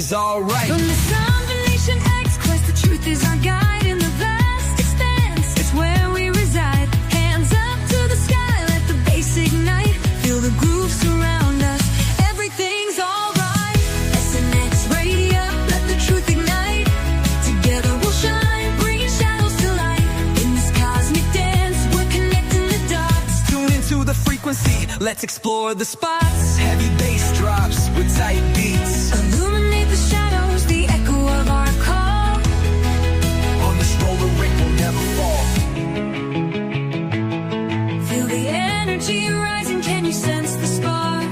everything's alright. From the combination X quest, the truth is our guide in the vast expanse. It's where we reside. Hands up to the sky, let the bass ignite. Feel the groove surround us. Everything's alright. SNX Radio, let the truth ignite. Together we'll shine, bringing shadows to light. In this cosmic dance, we're connecting the dots. Tune into the frequency, let's explore the spots. Heavy bass drops with tight beats. Illuminate the shadows, the echo of our call. On this roller ring we'll never fall. Feel the energy rising, can you sense the spark?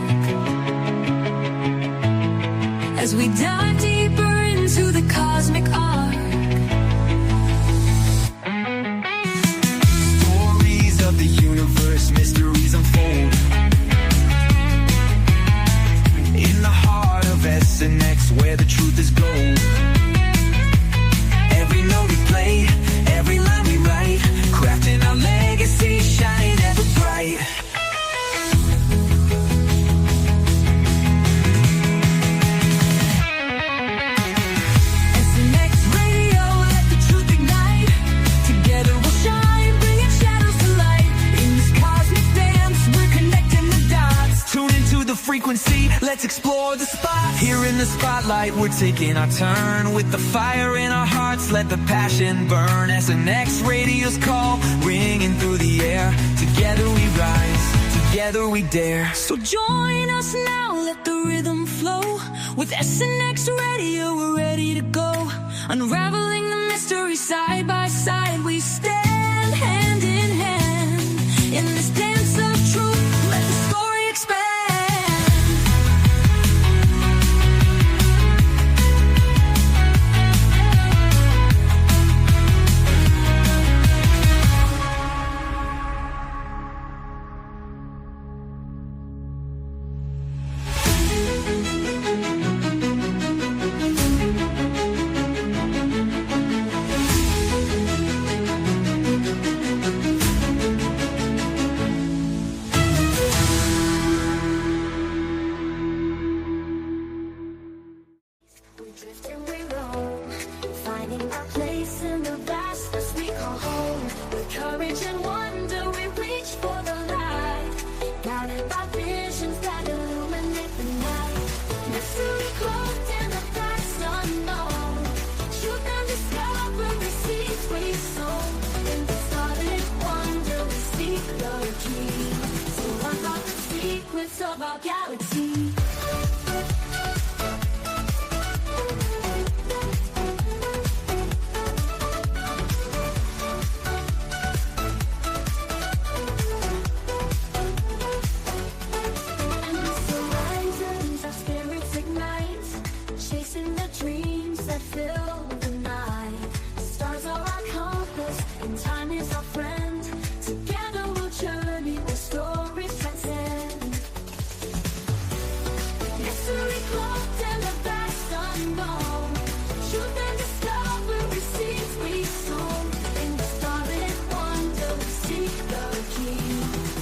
As we dive deeper into the cosmic arc. Stories of the universe, mysteries unfold. In the heart of SNX, where the truth is gold. Every note we play, every line we write, crafting our legacy, shining ever bright. SNX Radio, let the truth ignite. Together we'll shine, bringing shadows to light. In this cosmic dance, we're connecting the dots. Tune into the frequency, let's explore the spot. Here in the spotlight, we're taking our turn. With the fire in our hearts, let the passion burn. SNX Radio's call, ringing through the air. Together we rise, together we dare. So join us now, let the rhythm flow. With SNX Radio, we're ready to go. Unraveling the mystery side by side, we stand hand in hand. In this dance of truth, let the story expand. We drift and we roam, finding our place in the vastness we call home. With courage and wonder, we reach for the light, guided by visions that illuminate the night. Mystery cloaked in the vast unknown, truth and discovery seeds we sow. In the starlit wonder, we seek the key to unlock the secrets of our galaxy. Chasing the dreams that fill the night. Stars are our compass, and time is our friend. Together we'll journey where stories transcend. Mystery cloaked in the vast unknown, truth and discovery seeds we sow. In the starlit wonder, we seek the key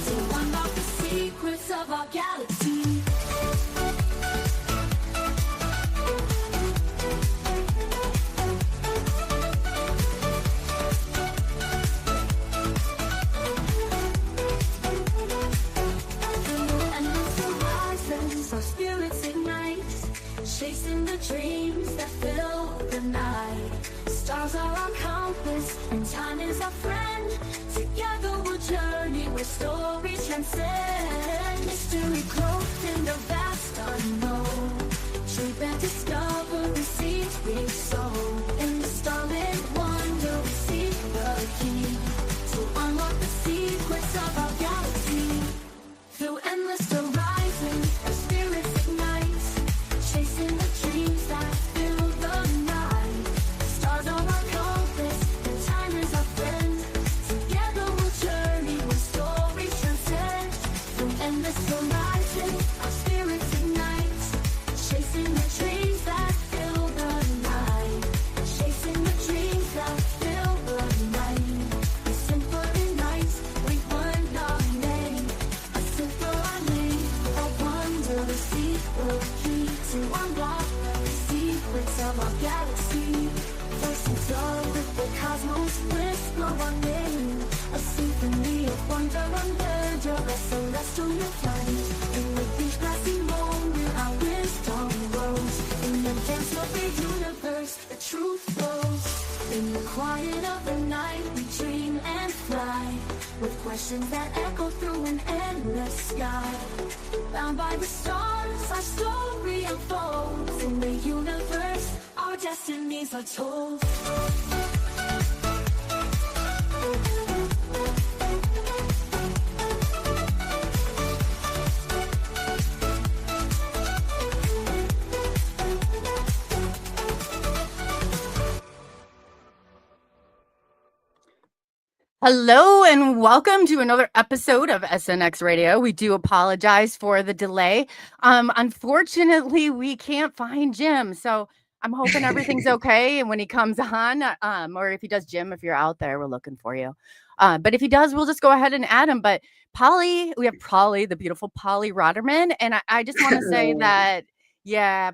to unlock the secrets of our galaxy. Our spirits ignite, chasing the dreams that fill the night. Stars are our compass, and time is our friend. Together we'll journey where stories transcend. Mystery cloaked in the vast unknown, truth and discovery seeds we sow. In the starlit wonder, we seek the key to unlock the secrets of our galaxy. Through endless horizons, our spirits ignite, chasing the dreams that fill the night. Stars are our compass, and time is our friend. Together we'll journey where stories transcend. Through endless horizons, our spirits ignite, chasing the dreams that fill the night. Chasing the dreams that fill the night. A symphony nights, we find our name. A symphony, a wonder, the secret key to unlock the secret. a celestial flight. In with each passing moment, our wisdom grows. In the dance of the universe, the truth flows. In the quiet of the night, we dream and fly, with questions that echo through an endless sky. Bound by the stars, our story unfolds. In the universe, our destinies are told. Hello and welcome to another episode of SNX Radio. We do apologize for the delay. Unfortunately, we can't find Jim, so I'm hoping everything's okay. And when he comes on, or if he does, Jim, if you're out there, we're looking for you. But if he does, we'll just go ahead and add him. But Polly, we have Polly, the beautiful Polly ROTTERMANN, and I just want to say that, yeah,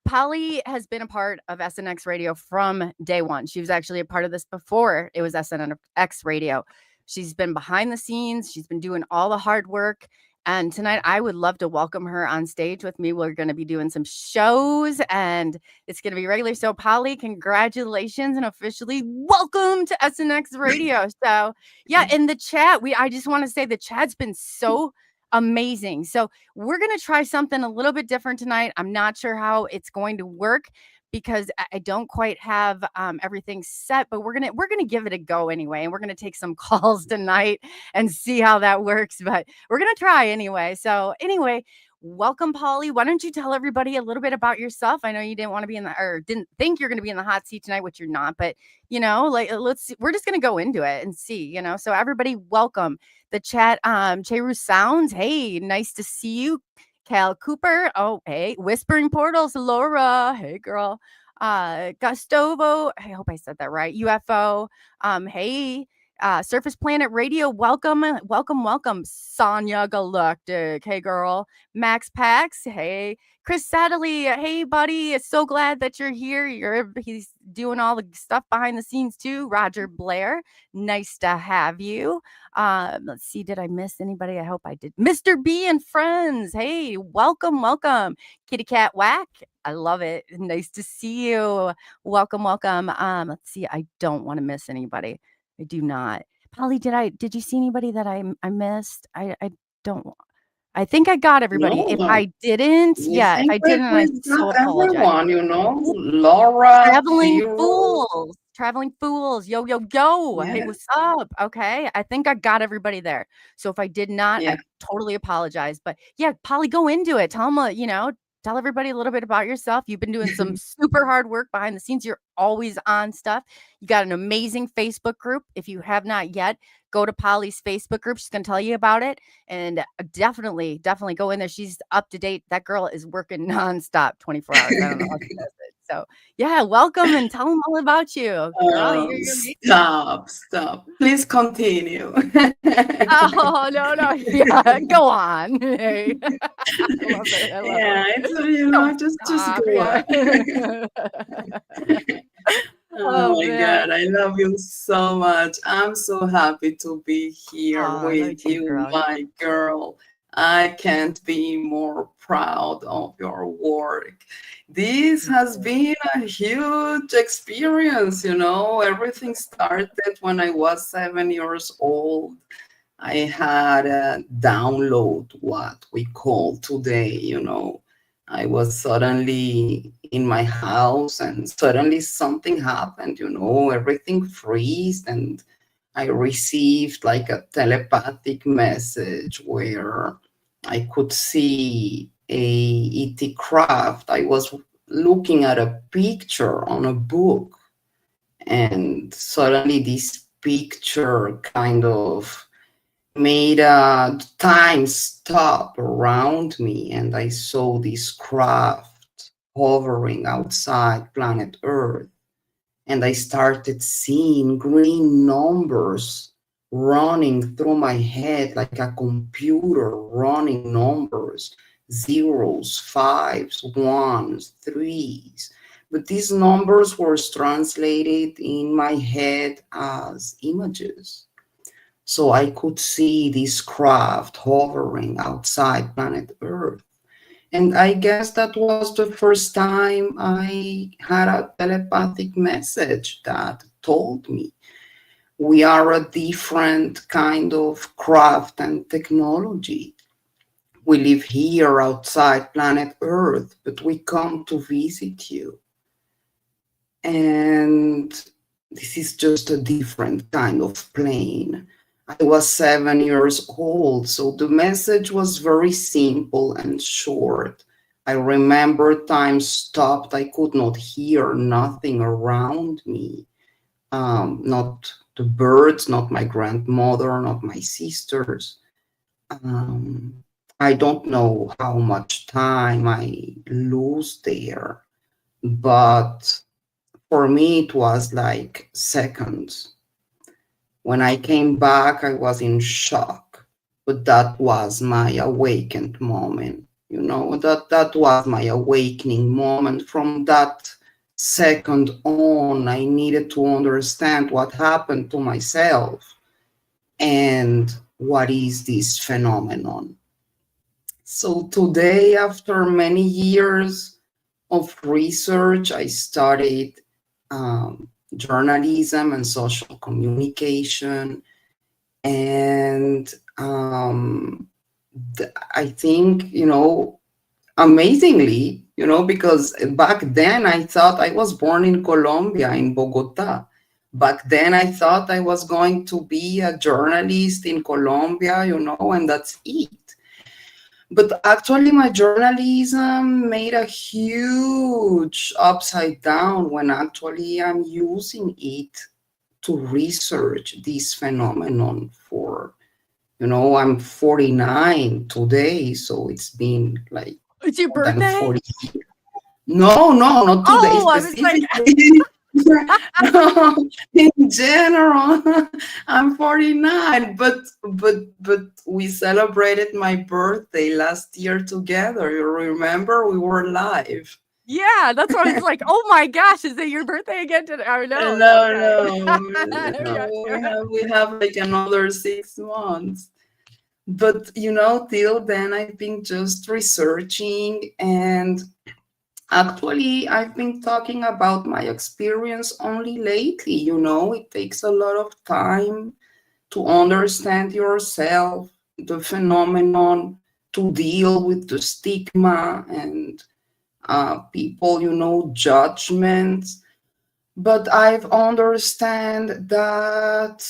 Polly has been a part of SNX Radio from day one. She was actually a part of this before it was SNX Radio. She's been behind the scenes. She's been doing all the hard work. And tonight, I would love to welcome her on stage with me. We're going to be doing some shows, and it's going to be regular. So, Polly, congratulations and officially welcome to SNX Radio. So, yeah, in the chat, I just want to say the chat's been so amazing. So we're going to try something a little bit different tonight. I'm not sure how it's going to work because I don't quite have everything set, but we're going to give it a go anyway. And we're going to take some calls tonight and see how that works, but we're going to try anyway. So anyway, welcome, Polly. Why don't you tell everybody a little bit about yourself? I know you didn't want to be didn't think you're going to be in the hot seat tonight, which you're not, but let's see. We're just going to go into it and see, so everybody welcome. The chat, Cheru Sounds, hey, nice to see you. Cal Cooper, oh, hey. Whispering Portals, Laura, hey, girl. Gustovo, I hope I said that right. UFO, hey. Surface Planet Radio, welcome. Sonia Galactic, hey, girl. Max Pax, hey. Chris Sadley, hey, buddy. So glad that you're here. He's doing all the stuff behind the scenes, too. Roger Blair, nice to have you. Let's see, did I miss anybody? I hope I did. Mr. B and friends, hey, welcome. Kitty Cat Whack, I love it. Nice to see you. Welcome. Let's see, I don't want to miss anybody. I do not. Polly, did you see anybody that I missed? I don't. I think I got everybody. No, if I didn't, I if I didn't, I so apologize. Everyone, Laura, Traveling fools. Yo. Yeah. Hey, what's up? Okay, I think I got everybody there. So if I did not, I totally apologize. But yeah, Polly, go into it. Tell them, tell everybody a little bit about yourself. You've been doing some super hard work behind the scenes. You're always on stuff. You got an amazing Facebook group. If you have not yet, go to Polly's Facebook group. She's going to tell you about it. And definitely go in there. She's up to date. That girl is working nonstop 24 hours. I don't know how she does it. So yeah, welcome and tell them all about you. Girl, Stop. Please continue. Oh, no. Yeah, go on. Hey. I love it. Just go on. Oh my God, I love you so much. I'm so happy to be here with you, my girl. I can't be more proud of your work. This has been a huge experience, Everything started when I was 7 years old. I had a download, what we call today, I was suddenly in my house and suddenly something happened, everything freezed, and I received like a telepathic message where I could see a ET craft. I was looking at a picture on a book, and suddenly this picture kind of made time stop around me, and I saw this craft hovering outside planet Earth, and I started seeing green numbers running through my head like a computer running numbers, zeros, fives, ones, threes. But these numbers were translated in my head as images. So I could see this craft hovering outside planet Earth. And I guess that was the first time I had a telepathic message that told me we are a different kind of craft and technology. We live here outside planet Earth, but we come to visit you. And this is just a different kind of plane. I was 7 years old, so the message was very simple and short. I remember time stopped. I could not hear nothing around me. Not the birds, not my grandmother, not my sisters. I don't know how much time I lose there, but for me it was like seconds. When I came back, I was in shock, but that was my awakened moment. You know, that was my awakening moment. From that second on, I needed to understand what happened to myself and what is this phenomenon. So today, after many years of research, I studied journalism and social communication. And I think, amazingly, because back then I thought I was born in Colombia, in Bogota. Back then I thought I was going to be a journalist in Colombia, and that's it. But actually, my journalism made a huge upside down when actually I'm using it to research this phenomenon for, I'm 49 today, so it's been like it's your birthday? 40 years. No, not today specifically. No, in general, I'm 49, but we celebrated my birthday last year together. You remember? We were live. Yeah, that's what it's like. Oh my gosh, is it your birthday again today? I know. No. We have like another 6 months. But till then I've been just researching, and actually, I've been talking about my experience only lately. It takes a lot of time to understand yourself, the phenomenon, to deal with the stigma and people, judgments. But I've understand that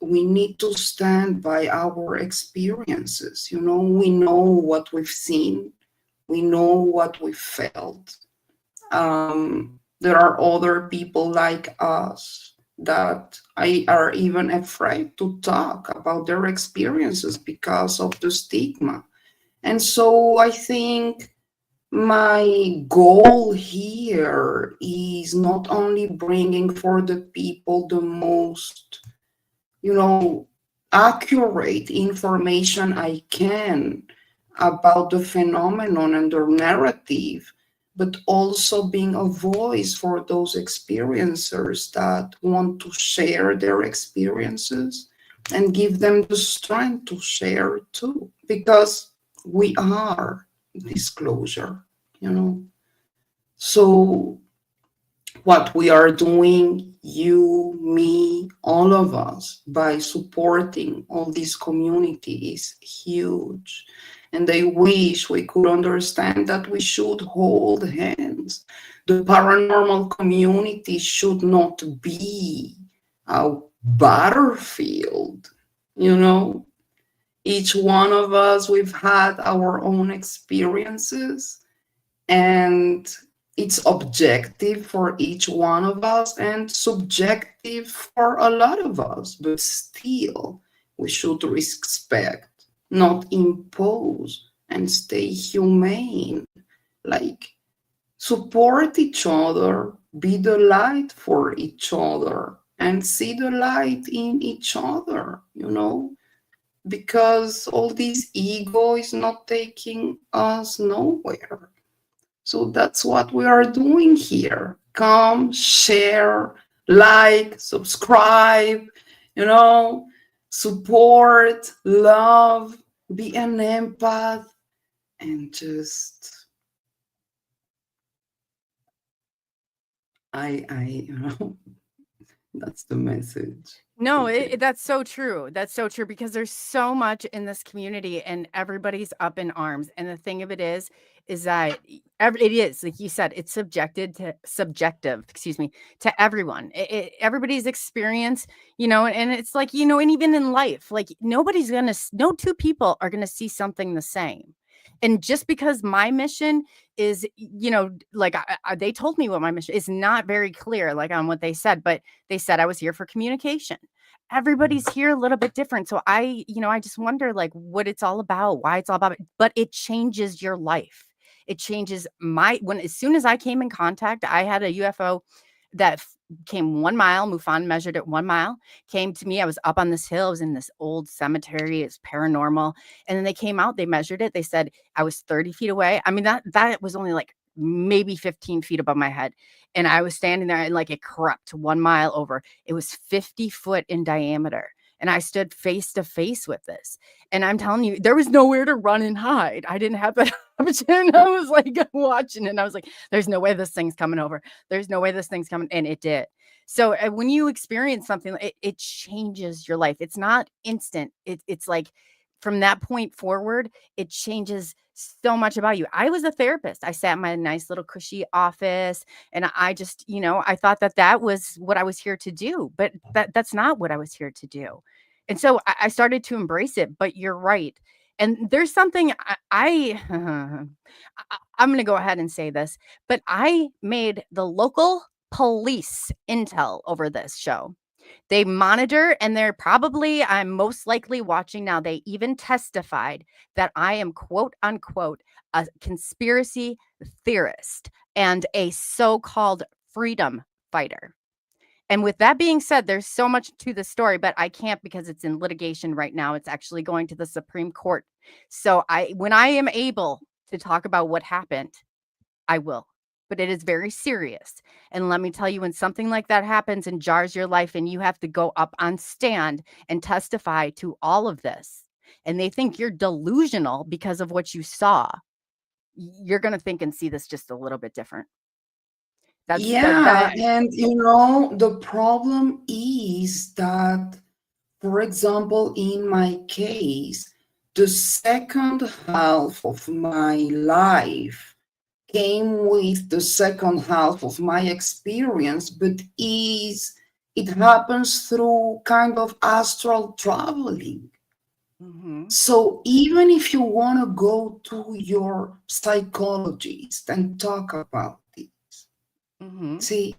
we need to stand by our experiences. We know what we've seen. We know what we felt. There are other people like us that are even afraid to talk about their experiences because of the stigma. And so I think my goal here is not only bringing for the people the most, accurate information I can about the phenomenon and their narrative, but also being a voice for those experiencers that want to share their experiences and give them the strength to share too, because we are disclosure, So what we are doing, you, me, all of us, by supporting all this community is huge. And I wish we could understand that we should hold hands. The paranormal community should not be a battlefield, Each one of us, we've had our own experiences, and it's objective for each one of us and subjective for a lot of us, but still we should respect, not impose, and stay humane. Like, support each other, be the light for each other, and see the light in each other, because all this ego is not taking us nowhere. So that's what we are doing here. Come, share, like, subscribe, support, love, be an empath, and just that's the message. No, that's so true. That's so true, because there's so much in this community and everybody's up in arms. And the thing of it is that it is, like you said, it's subjective, excuse me, to everyone. Everybody's experience, and it's like, and even in life, like no two people are going to see something the same. And just because my mission is, like they told me what my mission is, not very clear, like on what they said, but they said I was here for communication. Everybody's here a little bit different. So I just wonder like what it's all about, why it's all about, but it changes your life. It changes as soon as I came in contact, I had a UFO that came 1 mile. MUFON measured it 1 mile, came to me. I was up on this hill. I was in this old cemetery. It's paranormal. And then they came out, they measured it. They said I was 30 feet away. I mean, that was only like maybe 15 feet above my head. And I was standing there and like it crept 1 mile over. It was 50 foot in diameter. And I stood face to face with this. And I'm telling you, there was nowhere to run and hide. I didn't have that option. I was like watching it. And I was like, there's no way this thing's coming over. There's no way this thing's coming. And it did. So when you experience something, it changes your life. It's not instant. It's like from that point forward, it changes so much about you. I was a therapist. I sat in my nice little cushy office, and I just, I thought that was what I was here to do, but that's not what I was here to do. And so I started to embrace it, but you're right. And there's something I'm going to go ahead and say this, but I made the local police intel over this show. They monitor, and I'm most likely watching now. They even testified that I am, quote unquote, a conspiracy theorist and a so-called freedom fighter. And with that being said, there's so much to the story, but I can't because it's in litigation right now. It's actually going to the Supreme Court. So when I am able to talk about what happened, I will. But it is very serious. And let me tell you, when something like that happens and jars your life and you have to go up on stand and testify to all of this, and they think you're delusional because of what you saw, you're going to think and see this just a little bit different. And the problem is that, for example, in my case, the second half of my life came with the second half of my experience, but it happens through kind of astral traveling. Mm-hmm. So even if you want to go to your psychologist and talk about this, mm-hmm. See,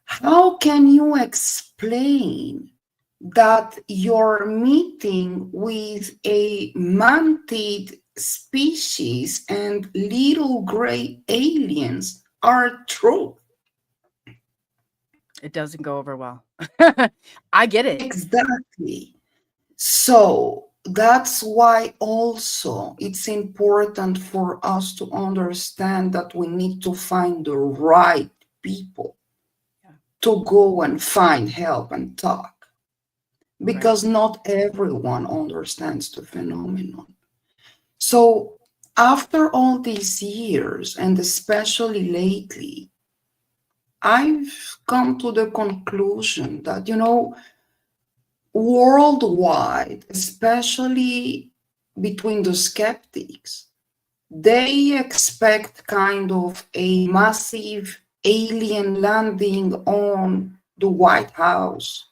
how can you explain that your meeting with a mantid species and little gray aliens are true? It doesn't go over well. I get it. Exactly. So that's why also it's important for us to understand that we need to find the right people to go and find help and talk, because not everyone understands the phenomenon. So after all these years, and especially lately, I've come to the conclusion that, worldwide, especially between the skeptics, they expect kind of a massive alien landing on the White House.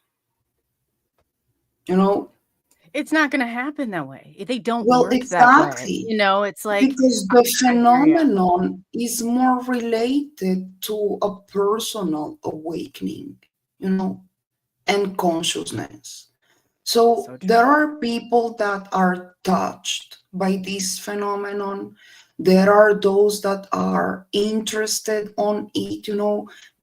It's not going to happen that way. They don't work exactly. That way. It's like, because the phenomenon is more related to a personal awakening, and consciousness. So there are people that are touched by this phenomenon. There are those that are interested on it.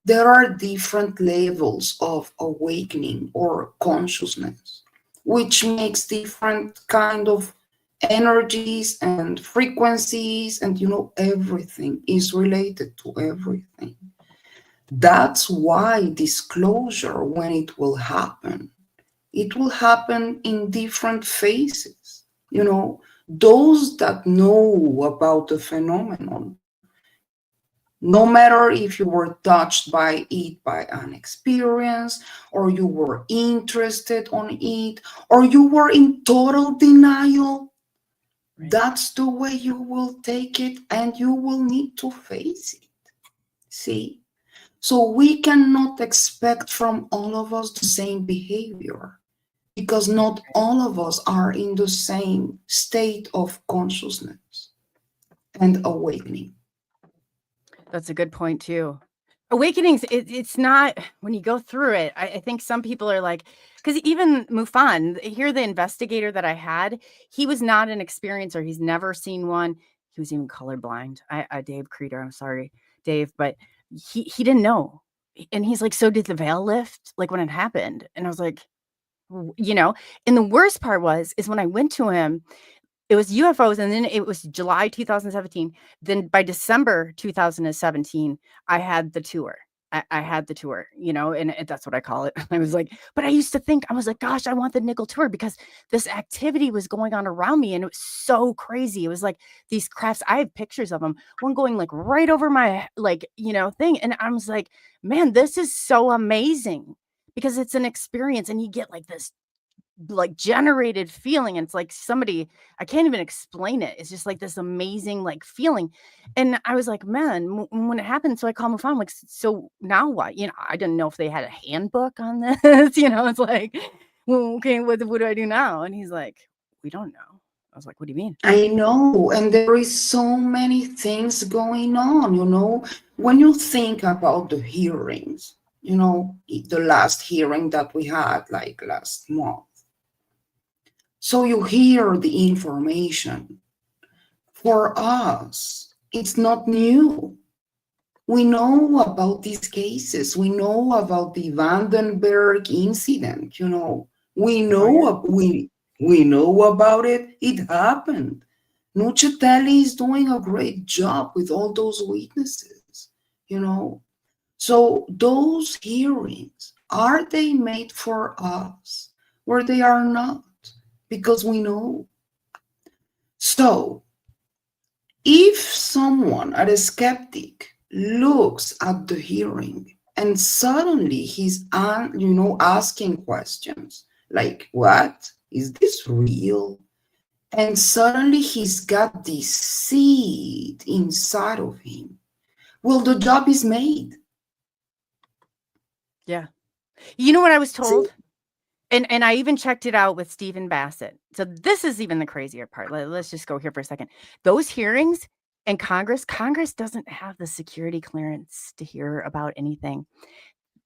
There are different levels of awakening or consciousness, which makes different kind of energies and frequencies, and everything is related to everything. That's why disclosure, when it will happen in different phases. Those that know about the phenomenon, no matter if you were touched by it by an experience, or you were interested on it, or you were in total denial, that's the way you will take it, and you will need to face it. See? So we cannot expect from all of us the same behavior, because not all of us are in the same state of consciousness and awakening. That's a good point too. Awakenings, it's not, when you go through it, I think some people are like, because even Mufan, here the investigator that I had, he was not an experiencer. He's never seen one. He was even colorblind. Dave Creeder, I'm sorry, Dave, but he didn't know. And he's like, so did the veil lift? Like when it happened? And I was like, and the worst part is when I went to him, it was UFOs, and then it was July 2017. Then by December 2017, I had the tour. I had the tour, and that's what I call it. I was like, but I used to think, I was like, gosh, I want the nickel tour, because this activity was going on around me, and it was so crazy. It was like these crafts. I have pictures of them, one going like right over my thing, and I was like, man, this is so amazing, because it's an experience, and you get like this like generated feeling, and it's like somebody, I can't even explain it. It's just like this amazing like feeling. And I was like, man, when it happened, so I called my phone, like, so now what? I didn't know if they had a handbook on this. It's like, well, okay, what do I do now? And he's like, we don't know. I was like, what do you mean? I know, and there is so many things going on. When you think about the hearings, the last hearing that we had like last month. So you hear the information. For us, it's not new. We know about these cases. We know about the Vandenberg incident. We know we know about it. It happened. Nucitelli is doing a great job with all those witnesses. So those hearings, are they made for us, or they are not? Because we know. So if someone, a skeptic, looks at the hearing and suddenly he's asking questions like, what? Is this real? And suddenly he's got this seed inside of him. Well, the job is made. Yeah. You know what I was told? And I even checked it out with Stephen Bassett. So this is even the crazier part. Let's just go here for a second. Those hearings in Congress doesn't have the security clearance to hear about anything.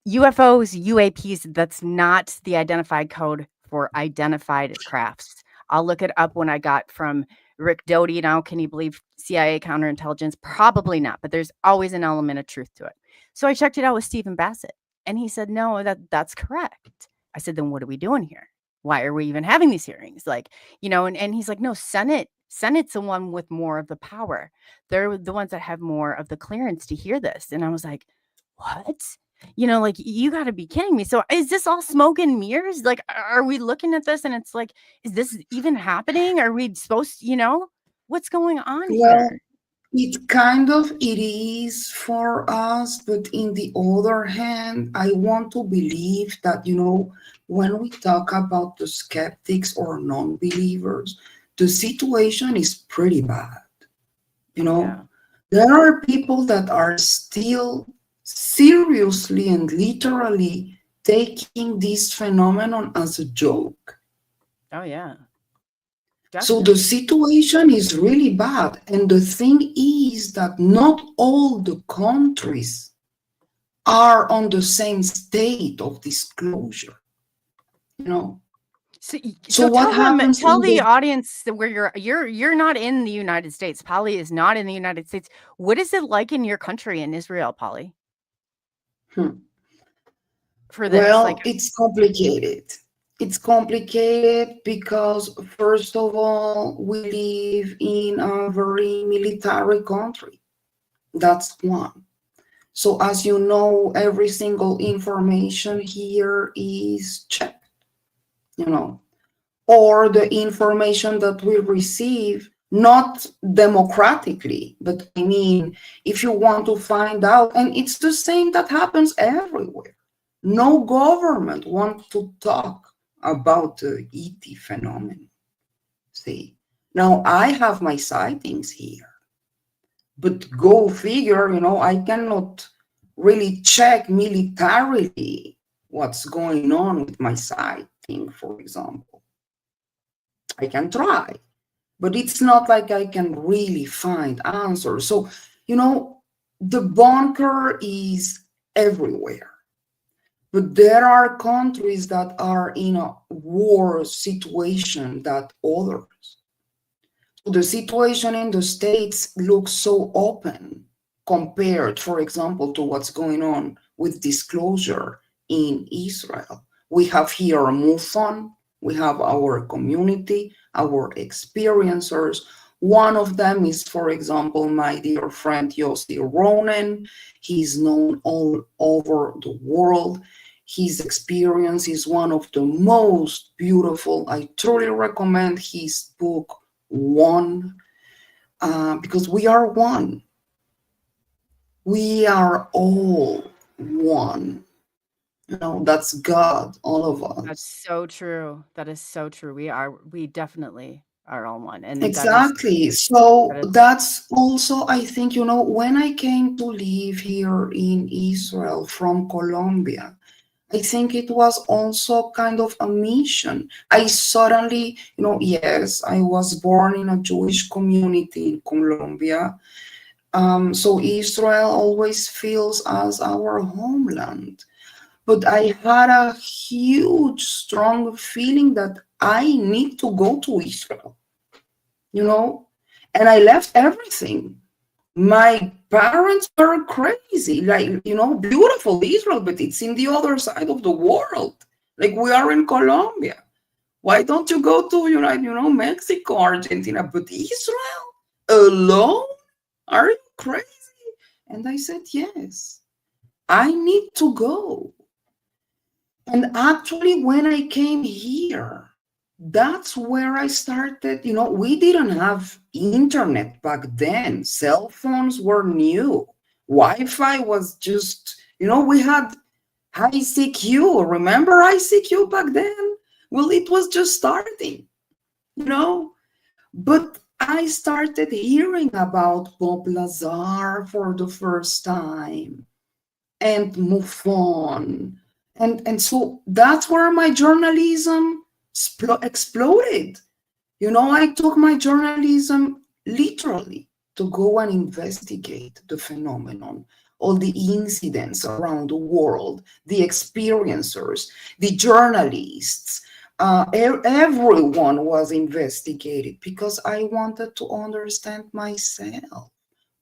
UFOs, UAPs, that's not the identified code for identified crafts. I'll look it up when I got from Rick Doty. Now, can you believe CIA counterintelligence? Probably not, but there's always an element of truth to it. So I checked it out with Stephen Bassett, and he said, no, that's correct. I said, then what are we doing here? Why are we even having these hearings? Like, and he's like, no, Senate's the one with more of the power. They're the ones that have more of the clearance to hear this. And I was like, what? Like, you got to be kidding me. So is this all smoke and mirrors? Like, are we looking at this and it's like, is this even happening? Are we supposed to, what's going on here? It is for us, but in the other hand, I want to believe that, when we talk about the skeptics or non-believers, the situation is pretty bad. There are people that are still seriously and literally taking this phenomenon as a joke. Oh, yeah. So the situation is really bad. And the thing is that not all the countries are on the same state of disclosure. So what happens? Tell the audience that where you're not in the United States. Polly is not in the United States. What is it like in your country, in Israel, Polly? For this, it's complicated. It's complicated because, first of all, we live in a very military country. That's one. So as you know, every single information here is checked, or the information that we receive, not democratically, but I mean, if you want to find out, and it's the same that happens everywhere. No government wants to talk about the ET phenomenon. See, now I have my sightings here, but go figure, I cannot really check militarily what's going on with my sighting, for example. I can try, but it's not like I can really find answers. So, the bunker is everywhere. But there are countries that are in a war situation than others. So the situation in the States looks so open compared, for example, to what's going on with disclosure in Israel. We have here a MUFON. We have our community, our experiencers. One of them is, for example, my dear friend Yossi Ronen. He's known all over the world. His experience is one of the most beautiful. I truly recommend his book, One, because we are one. We are all one. That's God, all of us. That's so true. That is so true. We definitely are all one. And exactly. That's also, I think, when I came to live here in Israel from Colombia, I think it was also kind of a mission. I suddenly, yes, I was born in a Jewish community in Colombia. So Israel always feels as our homeland. But I had a huge, strong feeling that I need to go to Israel, and I left everything. My parents were crazy, beautiful Israel, but it's in the other side of the world. Like we are in Colombia. Why don't you go to, Mexico, Argentina, but Israel alone? Are you crazy? And I said, yes, I need to go. And actually, when I came here, that's where I started. We didn't have internet back then. Cell phones were new. Wi-Fi was just, we had ICQ. Remember ICQ back then? Well, it was just starting, But I started hearing about Bob Lazar for the first time and MUFON. And so that's where my journalism exploded. I took my journalism literally to go and investigate the phenomenon, all the incidents around the world, the experiencers, the journalists. Everyone was investigated because I wanted to understand myself.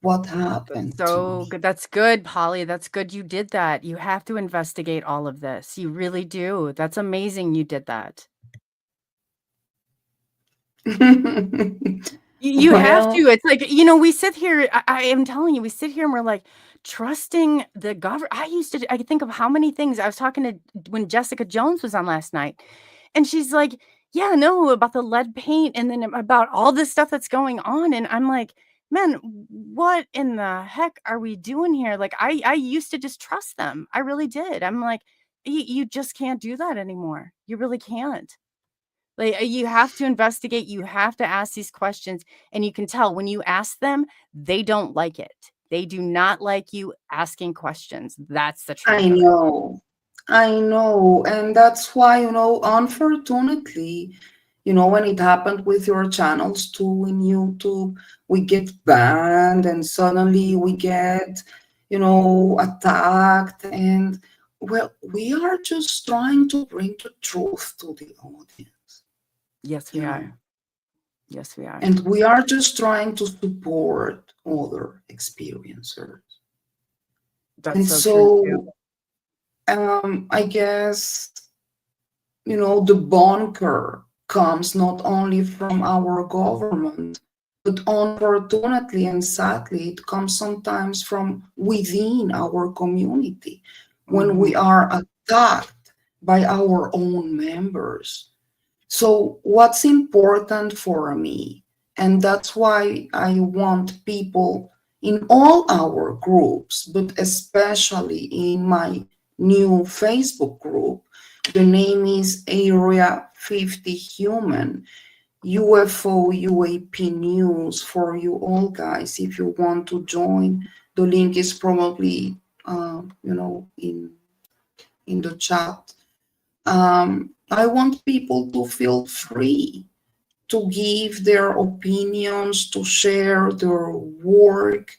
What happened? So good. That's good, Polly. That's good you did that. You have to investigate all of this. You really do. That's amazing you did that. You have to. It's like, we sit here, I am telling you, we sit here and we're like trusting the government. I think of how many things I was talking to when Jessica Jones was on last night, and she's like, yeah, no, about the lead paint and then about all this stuff that's going on. And I'm like, man, what in the heck are we doing here? Like, I used to just trust them. I really did. I'm like, you just can't do that anymore. You really can't. Like, you have to investigate. You have to ask these questions. And you can tell when you ask them, they don't like it. They do not like you asking questions. That's the truth. I know. And that's why, unfortunately, when it happened with your channels too in YouTube, we get banned and suddenly we get, attacked. And well, we are just trying to bring the truth to the audience. Yes, we are. Yes, we are. And we are just trying to support other experiencers. That's so true too. I guess, the bunker comes not only from our government, But unfortunately and sadly, it comes sometimes from within our community when we are attacked by our own members. So what's important for me, and that's why I want people in all our groups, but especially in my new Facebook group, the name is Area 50 Human, UFO UAP news for you all guys. If you want to join, the link is probably in the chat. I want people to feel free to give their opinions, to share their work,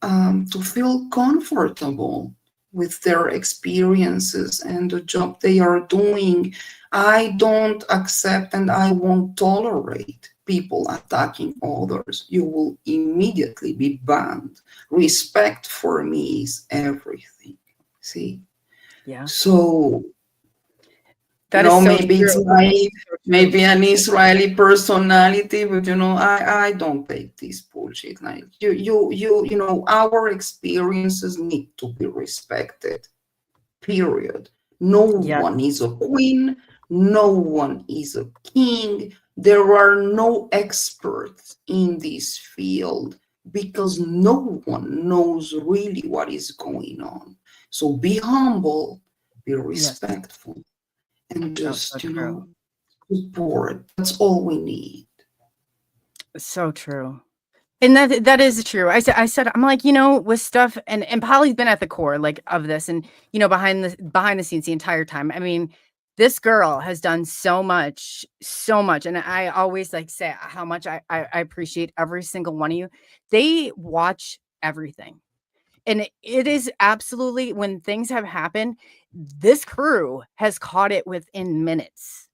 to feel comfortable with their experiences and the job they are doing. I don't accept and I won't tolerate people attacking others. You will immediately be banned. Respect for me is everything. See? Yeah. So, that is so maybe true. it's naive, maybe an Israeli personality, but I don't take this bullshit. Like our experiences need to be respected. Period. No one is a queen, no one is a king. There are no experts in this field because no one knows really what is going on. So be humble, be respectful, and just, support. That's all we need. So true. And that is true. I said, I'm like, with stuff, and Polly's been at the core of this, and behind the scenes the entire time. I mean, this girl has done so much, and I always say how much I appreciate every single one of you. They watch everything, and it is absolutely, when things have happened, this crew has caught it within minutes.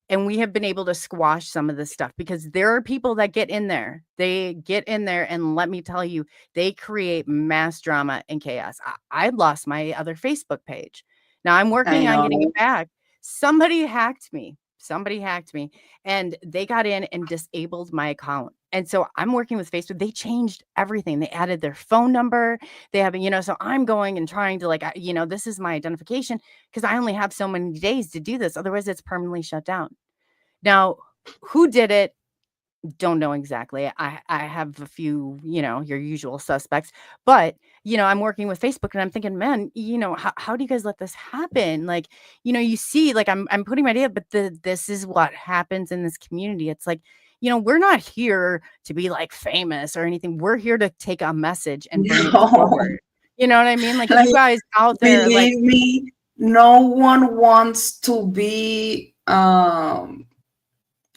And we have been able to squash some of this stuff because there are people that get in there. They get in there, and let me tell you, they create mass drama and chaos. I lost my other Facebook page. Now I'm working on getting it back. Somebody hacked me, and they got in and disabled my account. And so I'm working with Facebook. They changed everything. They added their phone number. They have, so I'm going and trying to this is my identification because I only have so many days to do this. Otherwise it's permanently shut down. Now, who did it? Don't know exactly. I have a few, your usual suspects, but, I'm working with Facebook and I'm thinking, man, how do you guys let this happen? You see, I'm putting my data, but this is what happens in this community. It's we're not here to be famous or anything. We're here to take a message and bring it forward. You know what I mean? You guys out there, believe me, no one wants to be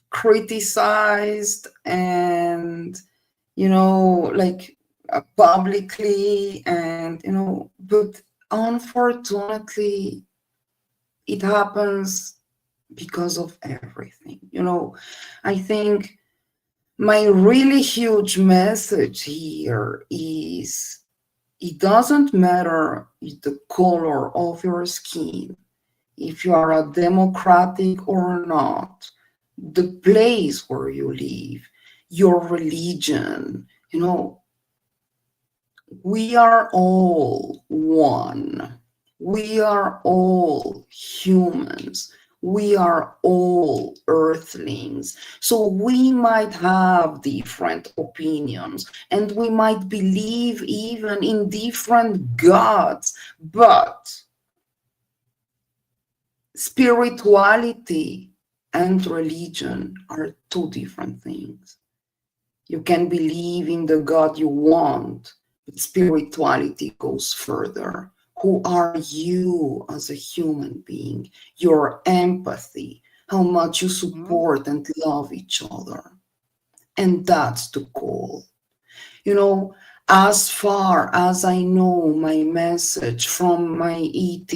criticized and publicly, and but unfortunately it happens because of everything. I think my really huge message here is it doesn't matter the color of your skin, if you are a Democratic or not, the place where you live, your religion, we are all one. We are all humans. We are all earthlings. So we might have different opinions and we might believe even in different gods, but spirituality and religion are two different things. You can believe in the God you want, but spirituality goes further. Who are you as a human being? Your empathy, how much you support and love each other. And that's the goal. As far as I know, my message from my ET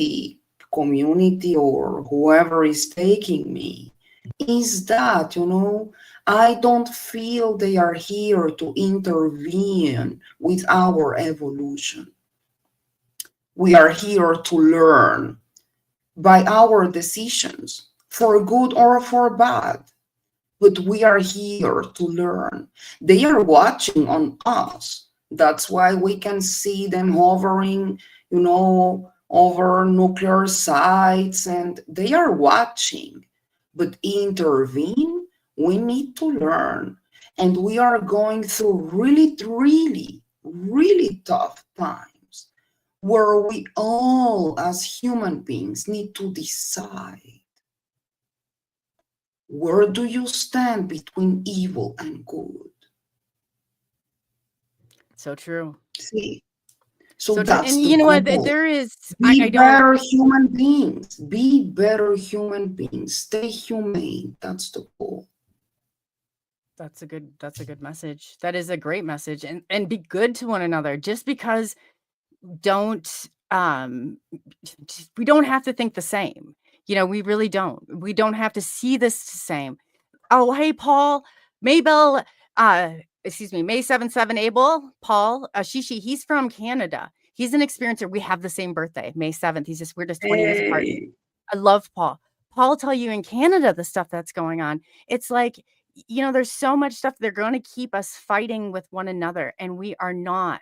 community or whoever is taking me is that, I don't feel they are here to intervene with our evolution. We are here to learn by our decisions, for good or for bad. but we are here to learn. They are watching on us. That's why we can see them hovering, over nuclear sites, and they are watching. But intervene, we need to learn. And we are going through really, really, really tough times where we all, as human beings, need to decide. Where do you stand between evil and good? So true. See, so true. that's And the you know what? goal. There is Be better human beings. Be better human beings. Stay humane. That's the goal. That's a good message. That is a great message. And be good to one another. Just because we don't have to think the same. We really don't. We don't have to see this the same. Oh, hey, Paul, Maybell, May 77 Abel, Paul, Shishi, he's from Canada. He's an experiencer. We have the same birthday, May 7th. We're just 20 years apart. I love Paul. Paul will tell you in Canada the stuff that's going on. It's like, there's so much stuff. They're going to keep us fighting with one another. And we are not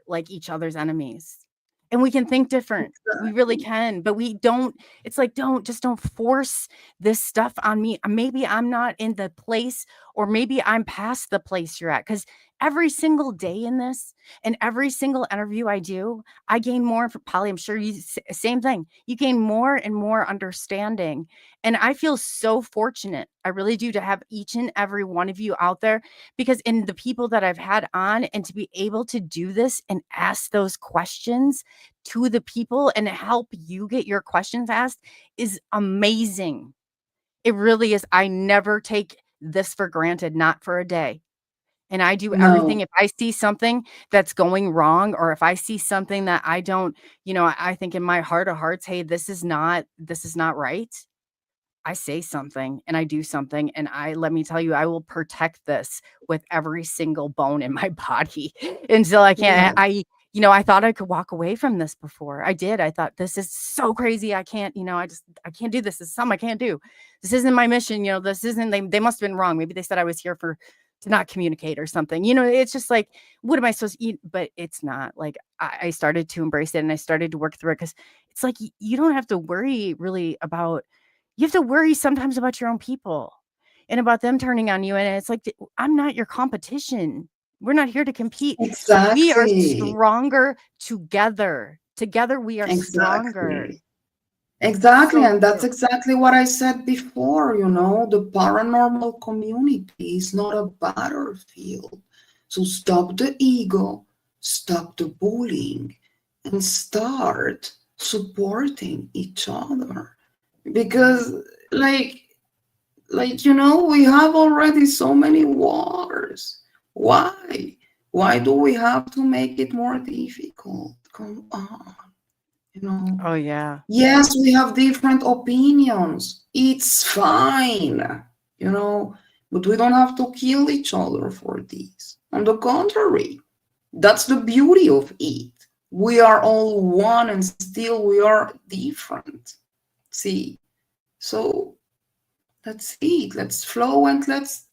like each other's enemies. And we can think different. We really can, but we don't. It's like, don't force this stuff on me. Maybe I'm not in the place, or maybe I'm past the place you're at. Because every single day in this and every single interview I do, I gain more. Polly, I'm sure you same thing. You gain more and more understanding. And I feel so fortunate. I really do, to have each and every one of you out there, because in the people that I've had on, and to be able to do this and ask those questions to the people and help you get your questions asked is amazing. It really is. I never take this for granted, not for a day. And I do everything. If I see something that's going wrong, or if I see something that I don't, I think in my heart of hearts, hey, this is not right. I say something and I do something, and let me tell you, I will protect this with every single bone in my body until I can't. Yeah. I thought I could walk away from this before. I did. I thought, this is so crazy. I can't, I can't do this. This is something I can't do. This isn't my mission. This isn't, they must have been wrong. Maybe they said I was here to not communicate or something. It's just like, what am I supposed to eat? But it's not. Like, I started to embrace it, and I started to work through it, because it's like, you don't have to worry really about, you have to worry sometimes about your own people and about them turning on you. And it's like, I'm not your competition. We're not here to compete. Exactly. We are stronger together. Together we are stronger. Exactly. And that's exactly what I said before. The paranormal community is not a battlefield. So stop the ego, stop the bullying, and start supporting each other. Because we have already so many wars. Why do we have to make it more difficult? Come on. Oh yeah. Yes, we have different opinions. It's fine, but we don't have to kill each other for this. On the contrary, that's the beauty of it. We are all one, and still we are different. See, so that's it. Let's flow, and let's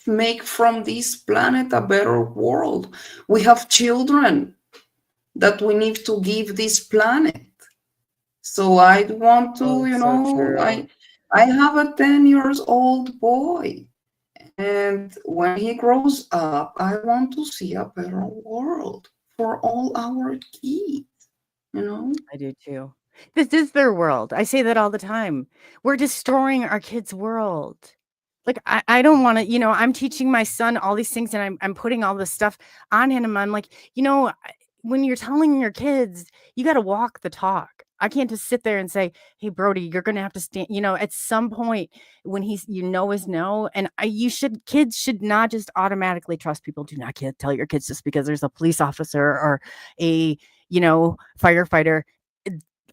make from this planet a better world. We have children that we need to give this planet. So I want to, I have a 10-year-old boy, and when he grows up, I want to see a better world for all our kids. I do too. This is their world. I say that all the time. We're destroying our kids' world. Like, I don't want to, I'm teaching my son all these things, and I'm putting all this stuff on him. And I'm like, when you're telling your kids, you got to walk the talk. I can't just sit there and say, hey, Brody, you're going to have to stand, at some point when he's, is no. And kids should not just automatically trust people. Do not tell your kids just because there's a police officer or a, firefighter.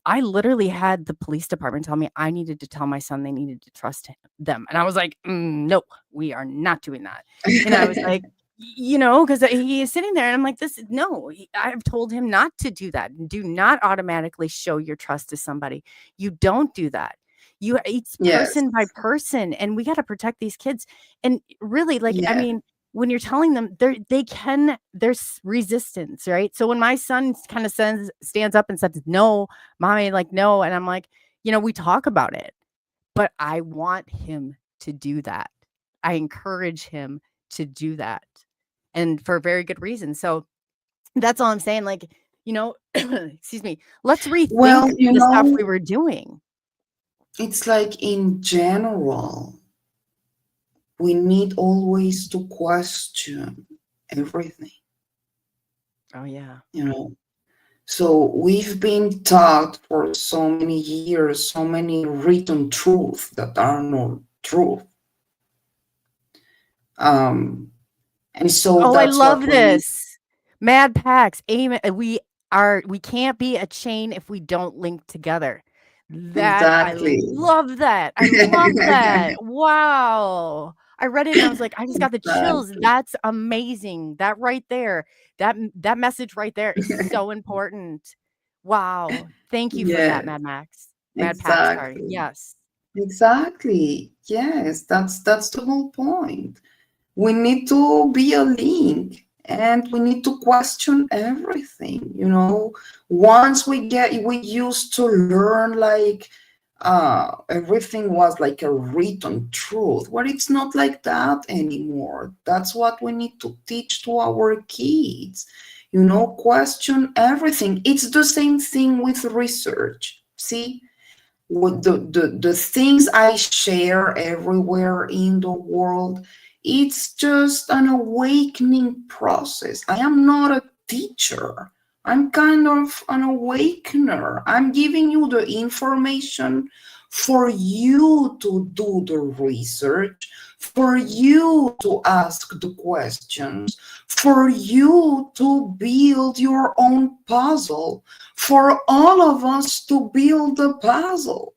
I literally had the police department tell me I needed to tell my son they needed to trust them. And I was like, no, we are not doing that. And I was like, because he is sitting there, and I'm like, I've told him not to do that. Do not automatically show your trust to somebody. You don't do that. It's Yes. person by person, and we got to protect these kids. And really, like, I Yeah. mean, when you're telling them there's resistance, right? So when my son kind of stands up and says, no, mommy, like, no. And I'm like, we talk about it, but I want him to do that. I encourage him to do that, and for a very good reason. So that's all I'm saying. Like, excuse me, let's rethink Well, the stuff we were doing. It's like in general, we need always to question everything. Oh, yeah. So we've been taught for so many years, so many written truths that are not truth. And so I that's love what this. Mad Pax. Amen. We can't be a chain if we don't link together. Exactly. I love that. I love that. Wow. I read it and I was like, I just got the chills. That's amazing. That right there. That message right there is so important. Wow. Thank you for that, Mad Max. Mad Pax, sorry. Yes. Exactly. Yes, that's the whole point. We need to be a link, and we need to question everything. Once we used to learn like everything was like a written truth, but it's not like that anymore. That's what we need to teach to our kids. Question everything. It's the same thing with research. See, with the things I share everywhere in the world, it's just an awakening process. I am not a teacher. I'm kind of an awakener. I'm giving you the information for you to do the research, for you to ask the questions, for you to build your own puzzle, for all of us to build a puzzle.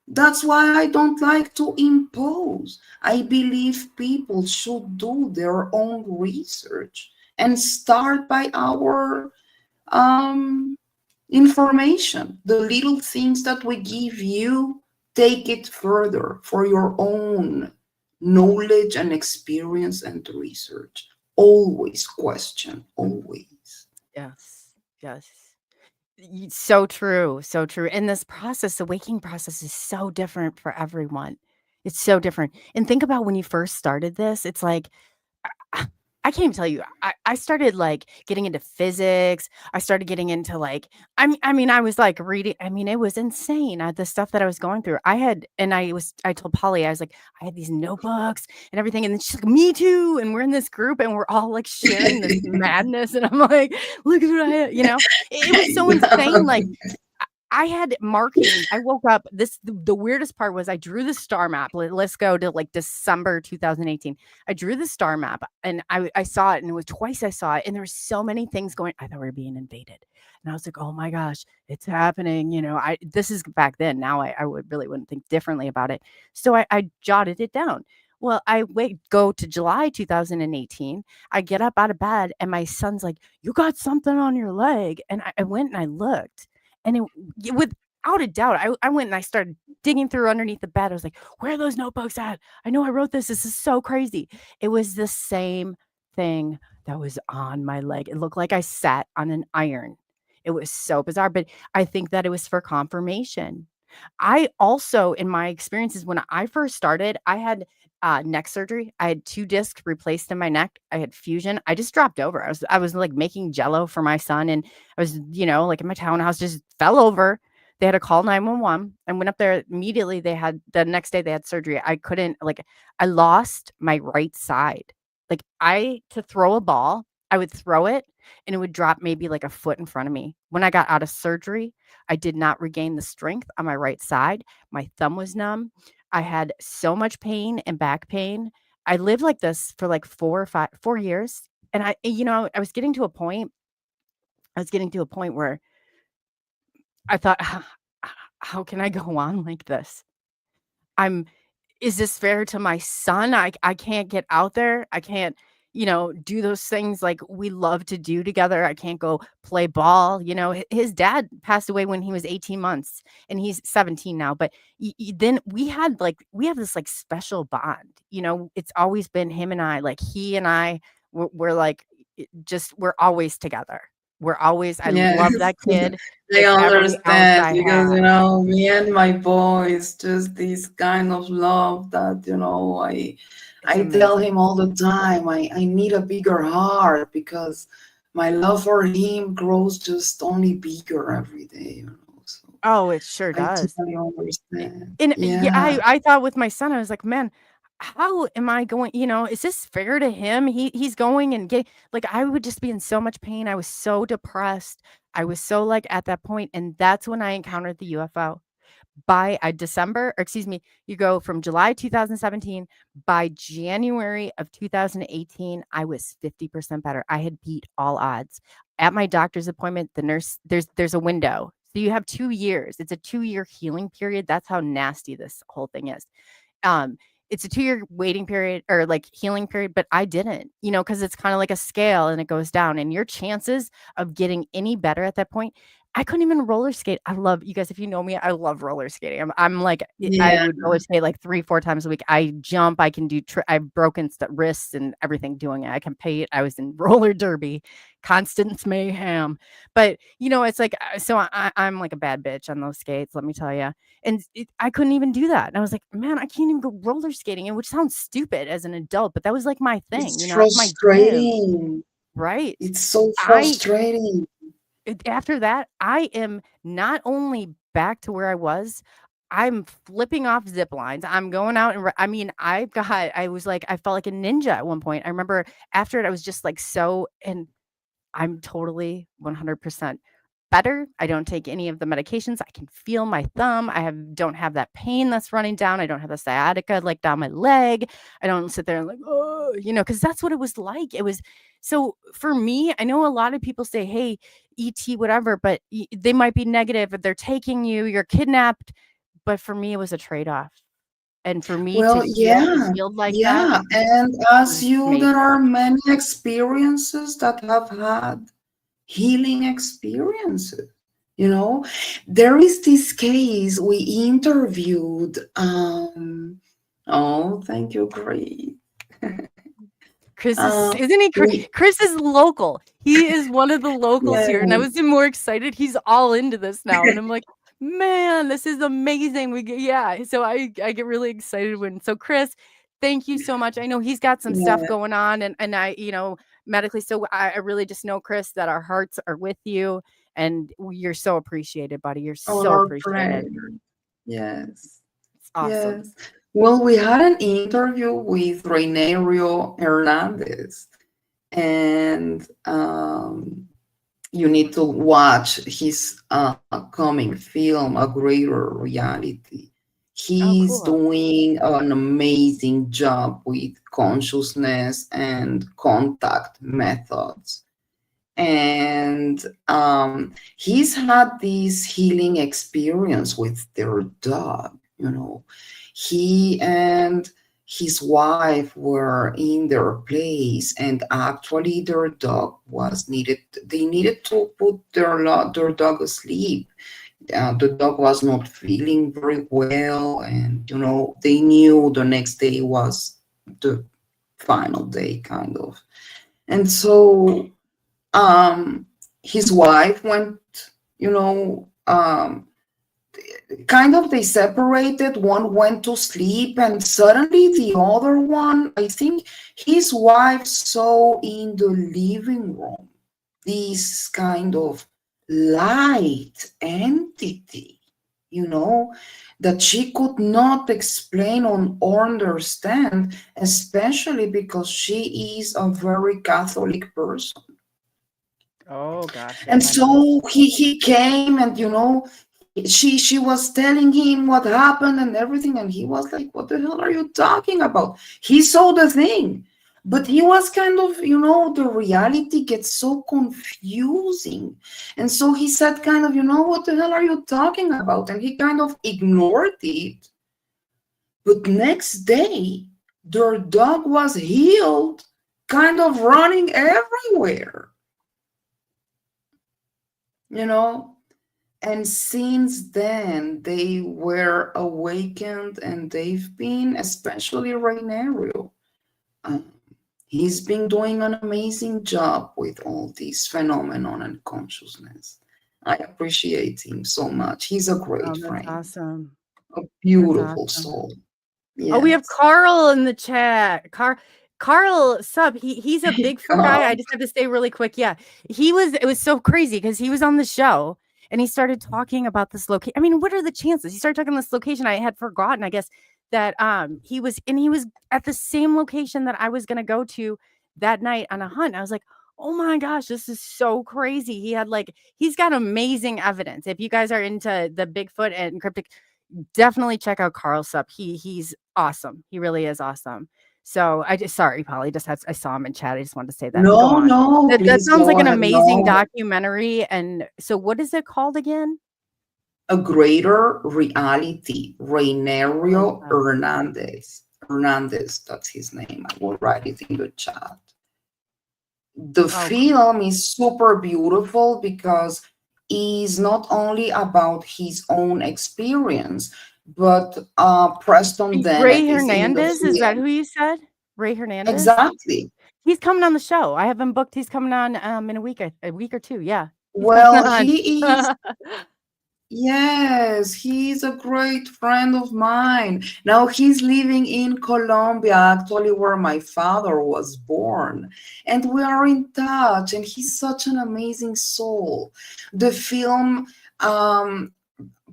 That's why I don't like to impose. I believe people should do their own research and start by our information. The little things that we give you, take it further for your own knowledge and experience and research. Always question, always. Yes. Yes. So true. So true. And this process, the waking process, is so different for everyone. It's so different. And think about when you first started this, it's like, I can't even tell you. I started like getting into physics. I started getting into like, I mean, I was like reading. I mean, it was insane. The stuff that I was going through. I told Polly, I was like, I had these notebooks and everything. And then she's like, me too. And we're in this group and we're all like sharing this madness. And I'm like, look at what I had, it was so insane. Like, I had marking. I woke up. The weirdest part was I drew the star map. Let's go to like December 2018. I drew the star map and I saw it, and it was twice I saw it. And there were so many things going. I thought we were being invaded. And I was like, oh my gosh, it's happening. This is back then. Now I wouldn't think differently about it. So I jotted it down. Well, go to July 2018. I get up out of bed and my son's like, you got something on your leg. And I went and I looked. And without a doubt, I went and I started digging through underneath the bed. I was like, where are those notebooks at? I know I wrote this. This is so crazy. It was the same thing that was on my leg. It looked like I sat on an iron. It was so bizarre, but I think that it was for confirmation. I also, in my experiences, when I first started, I had neck surgery. I had 2 discs replaced in my neck. I had fusion. I just dropped over. I was like making Jello for my son, and I was, like in my townhouse, just fell over. They had to call 911. I went up there immediately. The next day they had surgery. I lost my right side. To throw a ball, I would throw it and it would drop maybe like a foot in front of me. When I got out of surgery, I did not regain the strength on my right side. My thumb was numb. I had so much pain and back pain. I lived like this for like 4 years. And I was getting to a point where I thought, how can I go on like this? Is this fair to my son? I can't get out there. I can't, do those things like we love to do together. I can't go play ball. His dad passed away when he was 18 months and he's 17 now. But then we have this like special bond. It's always been him and I, like he and I, we're like, we're always together. I love that kid. I understand because, me and my boys, just this kind of love that, I tell him all the time, I need a bigger heart because my love for him grows just only bigger every day, So oh, it sure does. I totally understand. And I thought with my son, I was like, man, how am I going, is this fair to him? He's going and getting, like, I would just be in so much pain. I was so depressed. I was so like at that point, and that's when I encountered the UFO. By you go from July 2017, by January of 2018, I was 50% better. I had beat all odds. At my doctor's appointment, the nurse, there's a window. So you have 2 years. It's a 2-year healing period. That's how nasty this whole thing is. It's a 2-year waiting period or like healing period, but I didn't, because it's kind of like a scale and it goes down, and your chances of getting any better at that point, I couldn't even roller skate. I love, you guys, if you know me, I love roller skating. I'm like, I would roller skate like 3-4 times a week. I jump, I can do, I've broken wrists and everything doing it. I can paint. I was in roller derby, Constance Mayhem. But, it's like, so I'm like a bad bitch on those skates, let me tell you. And I couldn't even do that. And I was like, man, I can't even go roller skating, which sounds stupid as an adult, but that was like my thing. It's frustrating. My dream, right? It's so frustrating. After that, I am not only back to where I was, I'm flipping off zip lines. I'm going out and I felt like a ninja at one point. I remember after it, I was just like and I'm totally 100% better. I don't take any of the medications. I can feel my thumb. Don't have that pain that's running down. I don't have the sciatica like down my leg. I don't sit there and like, oh, because that's what it was like. It was so for me. I know a lot of people say, hey, ET, whatever, but they might be negative, but they're taking you, you're kidnapped. But for me, it was a trade-off. And for me to feel like that. And as there are many experiences that have had healing experiences. There is this case we interviewed. Thank you, great. Chris isn't he? Chris is local. He is one of the locals here, and I was more excited. He's all into this now, and I'm like, man, this is amazing. So I get really excited so Chris, thank you so much. I know he's got some stuff going on, and I, medically. So I really just know, Chris, that our hearts are with you, and you're so appreciated, buddy. You're so appreciated. Yes. It's awesome. Yes. Well, we had an interview with Rainerio Hernandez, and you need to watch his upcoming film, A Greater Reality. He's doing an amazing job with consciousness and contact methods. And he's had this healing experience with their dog. He and his wife were in their place, and actually their dog they needed to put their dog asleep. The dog was not feeling very well, and they knew the next day was the final day, kind of. And so his wife went, they separated. One went to sleep, and suddenly the other one, I think his wife saw in the living room this kind of light entity, that she could not explain or understand, especially because she is a very Catholic person. Oh gosh. And so he came, and she was telling him what happened and everything, and he was like, what the hell are you talking about? He saw the thing, but he was kind of, the reality gets so confusing. And so he said kind of, what the hell are you talking about? And he kind of ignored it. But next day, their dog was healed kind of running everywhere, you know. And since then, they were awakened, and they've been, especially Rainario. Um, he's been doing an amazing job with all these phenomenon and consciousness. I appreciate him so much. He's a great Oh, that's friend, awesome. a That's beautiful awesome. soul. Oh, we have Yes. Carl in the chat. Carl sub. He's a Bigfoot guy. I just have to say really quick. Yeah, it was so crazy because he was on the show and he started talking about this location. I mean, what are the chances? He started talking this location. I had forgotten, I guess, that he was at the same location that I was gonna go to that night on a hunt. I was like, oh my gosh, this is so crazy. He's got amazing evidence. If you guys are into the Bigfoot and cryptic, definitely check out Carl's sub. He's awesome. He really is awesome. So sorry, Polly, I saw him in chat. I just wanted to say that. Go on. No, That please sounds like go an ahead. amazing No. documentary. And so what is it called again? A Greater Reality, Rainario Hernandez, that's his name. I will write it in the chat. The film is super beautiful because it's not only about his own experience, but Preston Dennett Ray is in the Hernandez, is that film. who you said? Ray Hernandez? Exactly. He's coming on the show. I have him booked. He's coming on in a week or two. Yeah. Well, he is. Yes, he's a great friend of mine. Now he's living in Colombia, actually, where my father was born. And we are in touch, and he's such an amazing soul. The film,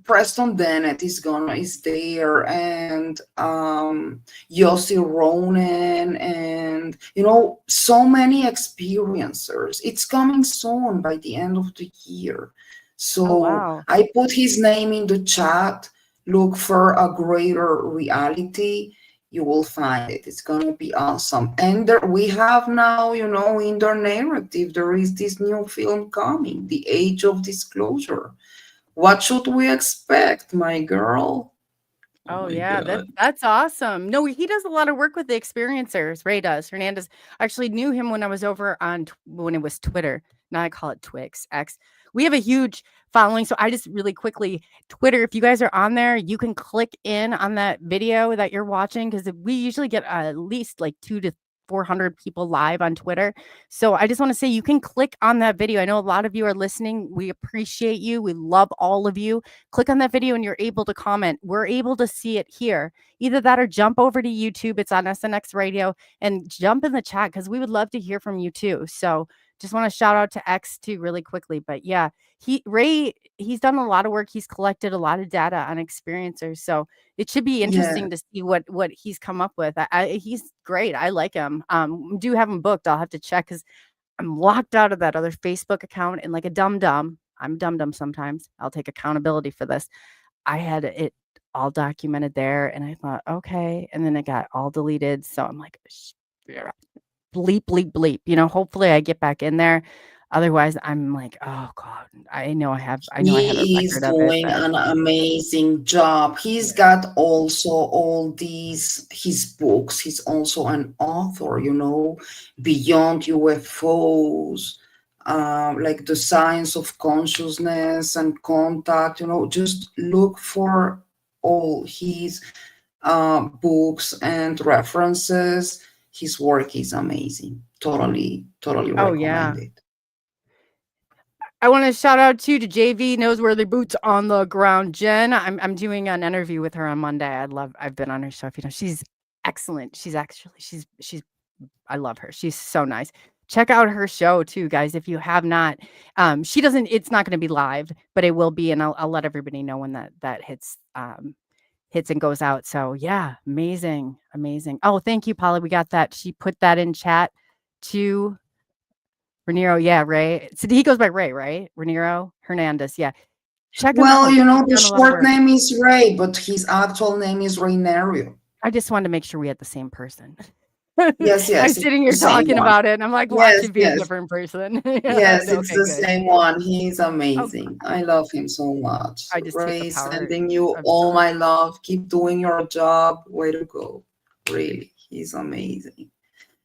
Preston Dennett is there, and Yossi Ronan, and so many experiencers. It's coming soon by the end of the year. So I put his name in the chat. Look for A Greater Reality. You will find it. It's going to be awesome. And we have now, in their narrative, there is this new film coming, The Age of Disclosure. What should we expect, my girl? Oh yeah, that's awesome. No, he does a lot of work with the experiencers. Ray does. Hernandez. I actually knew him when I was over on when it was Twitter. Now I call it Twix X. We have a huge following. So I just really quickly, Twitter, if you guys are on there, you can click in on that video that you're watching, because we usually get at least like 200 to 400 people live on Twitter. So I just want to say you can click on that video. I know a lot of you are listening. We appreciate you. We love all of you. Click on that video and you're able to comment. We're able to see it here. Either that or jump over to YouTube. It's on SNX Radio, and jump in the chat because we would love to hear from you too. So just want to shout out to X too really quickly. But yeah, he's done a lot of work. He's collected a lot of data on experiencers. So it should be interesting to see what he's come up with. He's great. I like him. Do have him booked. I'll have to check because I'm locked out of that other Facebook account, and like a dum-dum. I'm dum-dum sometimes. I'll take accountability for this. I had it all documented there, and I thought, okay. And then it got all deleted. So I'm like, bleep, bleep, bleep. Hopefully I get back in there. Otherwise, I'm like, oh God, I know I have a He's record of it. Doing an amazing job. He's got also all his books. He's also an author, Beyond UFOs, like The Science of Consciousness and Contact, just look for all his books and references. His work is amazing. Totally recommend it. I want to shout out to JV knows where the boots on the ground. Jen, I'm doing an interview with her on Monday. I've been on her show. She's excellent. I love her. She's so nice. Check out her show too, guys. If you have not, it's not going to be live, but it will be. And I'll let everybody know when that hits and goes out. So yeah, amazing. Oh, thank you, Paula. We got that. She put that in chat too. Raniero, yeah, Ray. So he goes by Ray, right? Raniero Hernandez, yeah. Check him out. The short name is Ray, but his actual name is Rainario. I just wanted to make sure we had the same person. Yes. I'm sitting here talking about it, and I'm like, watch it be a different person. Yes, it's the same one. He's amazing. I love him so much. Ray, sending you all my love. Keep doing your job. Way to go. Really, he's amazing.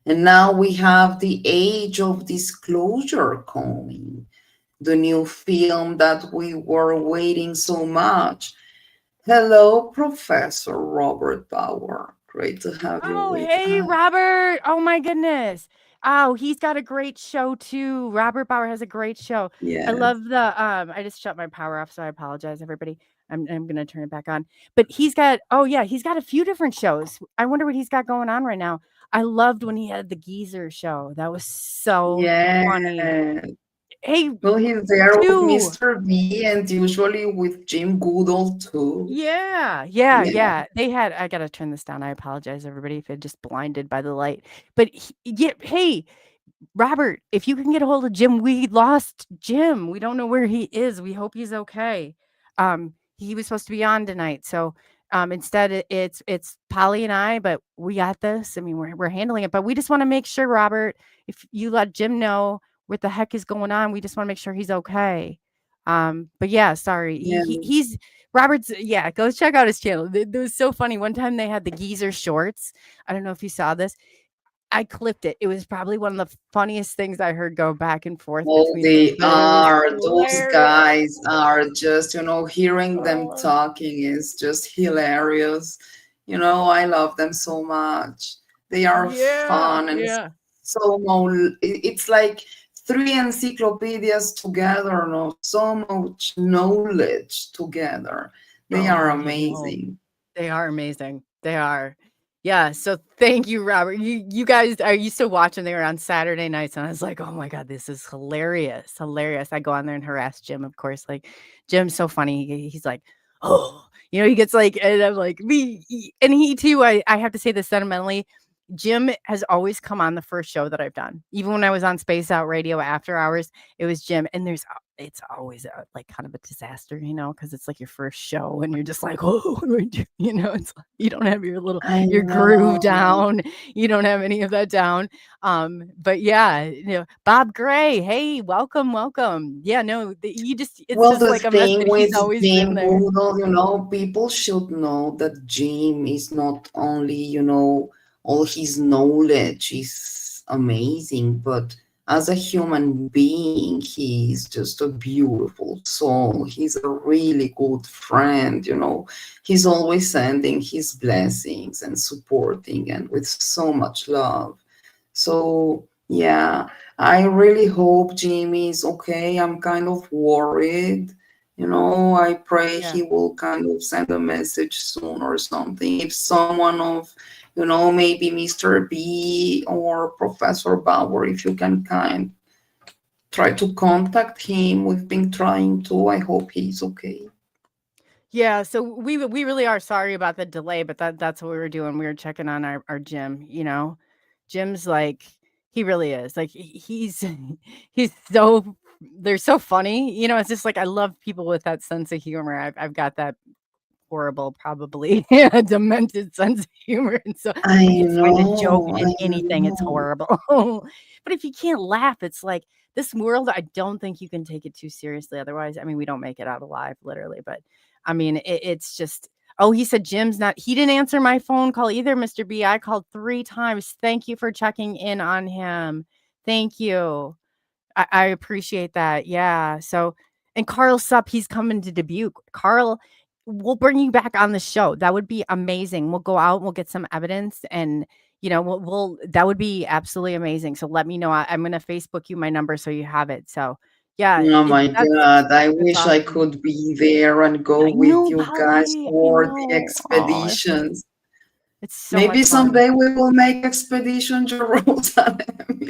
And now we have The Age of Disclosure coming, the new film that we were waiting so much. Hello, Professor Robert Bauer. Great to have you Oh, with hey, us. Robert. Oh, my goodness. Oh, he's got a great show too. Robert Bauer has a great show. I Yes. love the I just shut my power off, so I apologize, everybody. I'm gonna turn it back on. But he's got he's got a few different shows. I wonder what he's got going on right now. I loved when he had the geezer show. That was so funny. Yeah. Hey, Well, he's there with two. Mr. B and usually with Jim Goodall too. Yeah. Yeah. They had I gotta turn this down. I apologize, everybody, if it just blinded by the light. But hey, Robert, if you can get a hold of Jim, we lost Jim. We don't know where he is. We hope he's okay. He was supposed to be on tonight, so instead it's Polly and I, but we got this. I mean, we're handling it, but we just want to make sure, Robert, if you let Jim know what the heck is going on, we just want to make sure he's okay. But yeah, sorry, Yeah. he's Robert's. Yeah, go check out his channel. It was so funny. One time they had the geezer shorts. I don't know if you saw this. I clipped it. It was probably one of the funniest things I heard go back and forth Oh, between them. they But it was are. Those hilarious. guys are just, hearing them Oh, talking is just hilarious. I love them so much. They are fun and yeah. so it's like three encyclopedias together, so much knowledge together. They are Oh, I know. amazing. They are amazing. They are. Yeah. So thank you, Robert. You guys are you still watching? They were on Saturday nights, and I was like, oh my God, this is hilarious. Hilarious. I go on there and harass Jim, of course. Like, Jim's so funny. He's like, oh, he gets like, and I'm like, and he too, I have to say this sentimentally. Jim has always come on the first show that I've done. Even when I was on Space Out Radio after hours, it was Jim. And it's always like kind of a disaster, because it's like your first show and you're just like, oh, what do I do? It's like, you don't have your I groove know. down. You don't have any of that down. But yeah, Bob Gray, hey, welcome. Yeah, no, it's Well, just the like a message. thing with He's always been Jim there. Goodall, people should know that Jim is not only, all his knowledge is amazing, but as a human being, he's just a beautiful soul. He's a really good friend, He's always sending his blessings and supporting and with so much love. So, yeah, I really hope Jimmy is okay. I'm kind of worried. I pray Yeah. he will kind of send a message soon or something. If someone of, maybe Mr. B or Professor Bauer, if you can try to contact him. We've been trying to. I hope he's okay. Yeah, so we really are sorry about the delay, but that's what we were doing. We were checking on our Jim, Jim's like he really is. Like he's he's so they're so funny. It's just like I love people with that sense of humor. I've got that horrible, probably demented sense of humor. And so I if you find a joke know. in I anything, it's know. horrible. But if you can't laugh, it's like this world, I don't think you can take it too seriously. Otherwise, I mean, we don't make it out alive, literally. But I mean, it's just, oh, he said Jim's not, he didn't answer my phone call either, Mr. B. I called 3 times. Thank you for checking in on him. Thank you. I appreciate that. Yeah. So, and Carl Supp, he's coming to Dubuque. Carl, we'll bring you back on the show. That would be amazing. We'll go out and we'll get some evidence and we'll that would be absolutely amazing. So let me know. I'm going to Facebook you my number so you have it. So yeah, Oh my God, I that's wish I awesome. could be there and go I with know, you guys Polly. I for the know. Oh, expeditions. it's so Maybe much fun. someday we will make Expedition Jerusalem.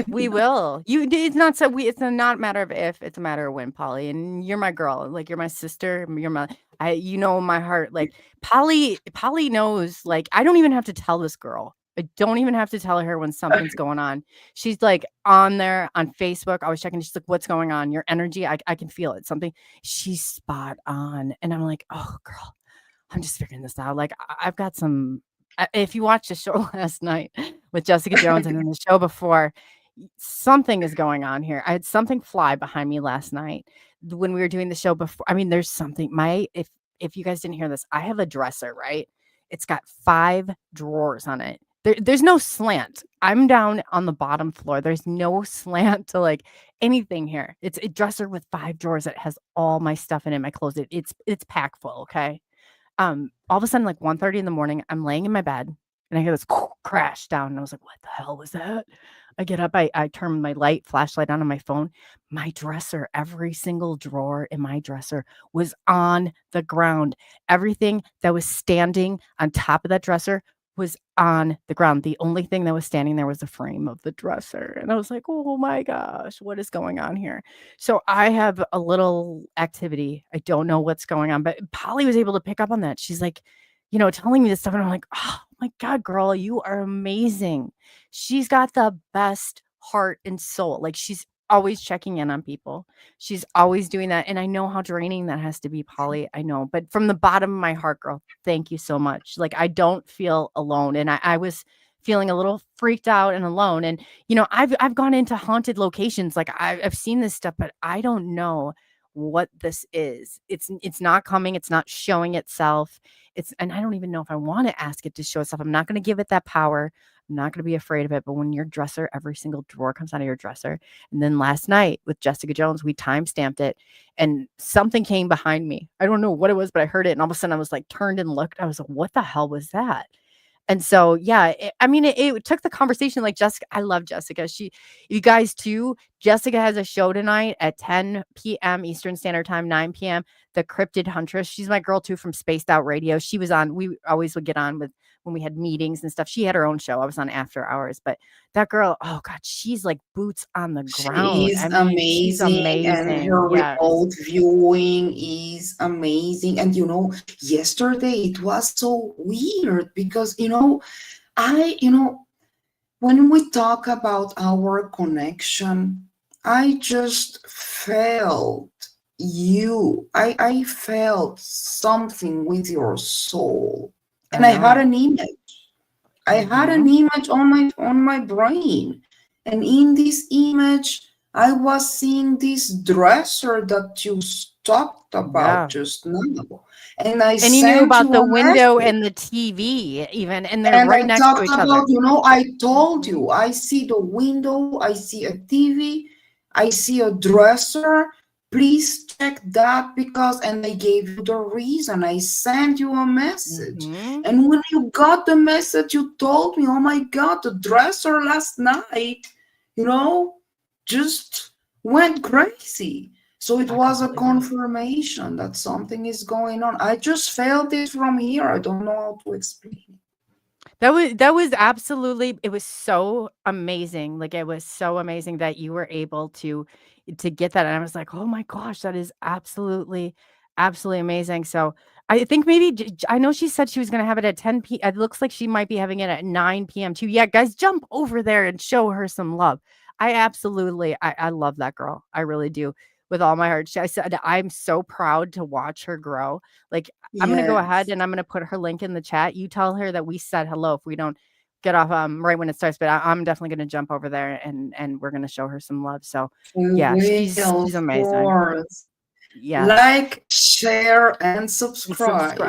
We will. It's not so it's not a matter of if, it's a matter of when, Polly. And you're my girl. Like you're my sister. You're my my heart. Like Polly knows, like, I don't even have to tell this girl. I don't even have to tell her when something's going on. She's like on there on Facebook. I was checking. She's like, what's going on? Your energy. I can feel it. Something. She's spot on. And I'm like, oh girl, I'm just figuring this out. Like I've got some, if you watched the show last night with Jessica Jones and then the show before, something is going on here. I had something fly behind me last night when we were doing the show before. I mean, there's something. If you guys didn't hear this, I have a dresser, right? It's got 5 drawers on it. There's no slant. I'm down on the bottom floor. There's no slant to like anything here. It's a dresser with 5 drawers that has all my stuff in it, my clothes. It's packed full. Okay. All of a sudden, like 1:30 in the morning, I'm laying in my bed and I hear this crash down. And I was like, what the hell was that? I get up, I turn my flashlight on my phone. My dresser, every single drawer in my dresser was on the ground. Everything that was standing on top of that dresser was on the ground. The only thing that was standing there was the frame of the dresser. And I was like, oh my gosh, what is going on here? So I have a little activity. I don't know what's going on, but Polly was able to pick up on that. She's like, telling me this stuff. And I'm like, oh my God, girl, you are amazing. She's got the best heart and soul. Like she's always checking in on people. She's always doing that. And I know how draining that has to be, Polly. I know. But from the bottom of my heart, girl, thank you so much. Like I don't feel alone. And I was feeling a little freaked out and alone. And, I've gone into haunted locations. Like I've seen this stuff, but I don't know what this is. It's not coming. It's not showing itself. And I don't even know if I want to ask it to show itself. I'm not going to give it that power. I'm not going to be afraid of it. But when your dresser, every single drawer comes out of your dresser. And then last night with Jessica Jones, we timestamped it and something came behind me. I don't know what it was, but I heard it. And all of a sudden I was like turned and looked. I was like, what the hell was that? And so, yeah, it took the conversation like Jessica. I love Jessica. You guys too. Jessica has a show tonight at 10 p.m. Eastern Standard Time, 9 p.m. The Cryptid Huntress. She's my girl too from Spaced Out Radio. She was on. We always would get on with when we had meetings and stuff. She had her own show. I was on after hours, but that girl, oh God, she's like boots on the ground. Amazing. She's amazing. And her remote viewing is amazing. And yesterday it was so weird because when we talk about our connection, I just felt you. I felt something with your soul. And I had an image. I had an image on my brain. And in this image, I was seeing this dresser that you talked about just now. And you knew about the window and the TV even. And they're right next to each other. I told you, I see the window, I see a TV, I see a dresser. Please check that and I gave you the reason. I sent you a message. And when you got the message, you told me, oh my God, the dresser last night, just went crazy. So it was a confirmation that something is going on. I just felt it from here. I don't know how to explain it. That was absolutely, it was so amazing. Like it was so amazing that you were able to get that. And I was like, oh my gosh, that is absolutely amazing. So I think I know she said she was going to have it at 10 p.m. It looks like she might be having it at 9 p.m. too. Yeah, guys, jump over there and show her some love. I love that girl. I really do. With all my heart. I said, I'm so proud to watch her grow. Like, I'm going to go ahead and I'm going to put her link in the chat. You tell her that we said hello if we don't get off right when it starts, but I'm definitely going to jump over there and we're going to show her some love. So yeah, she's amazing. Yeah. Like, share, and subscribe.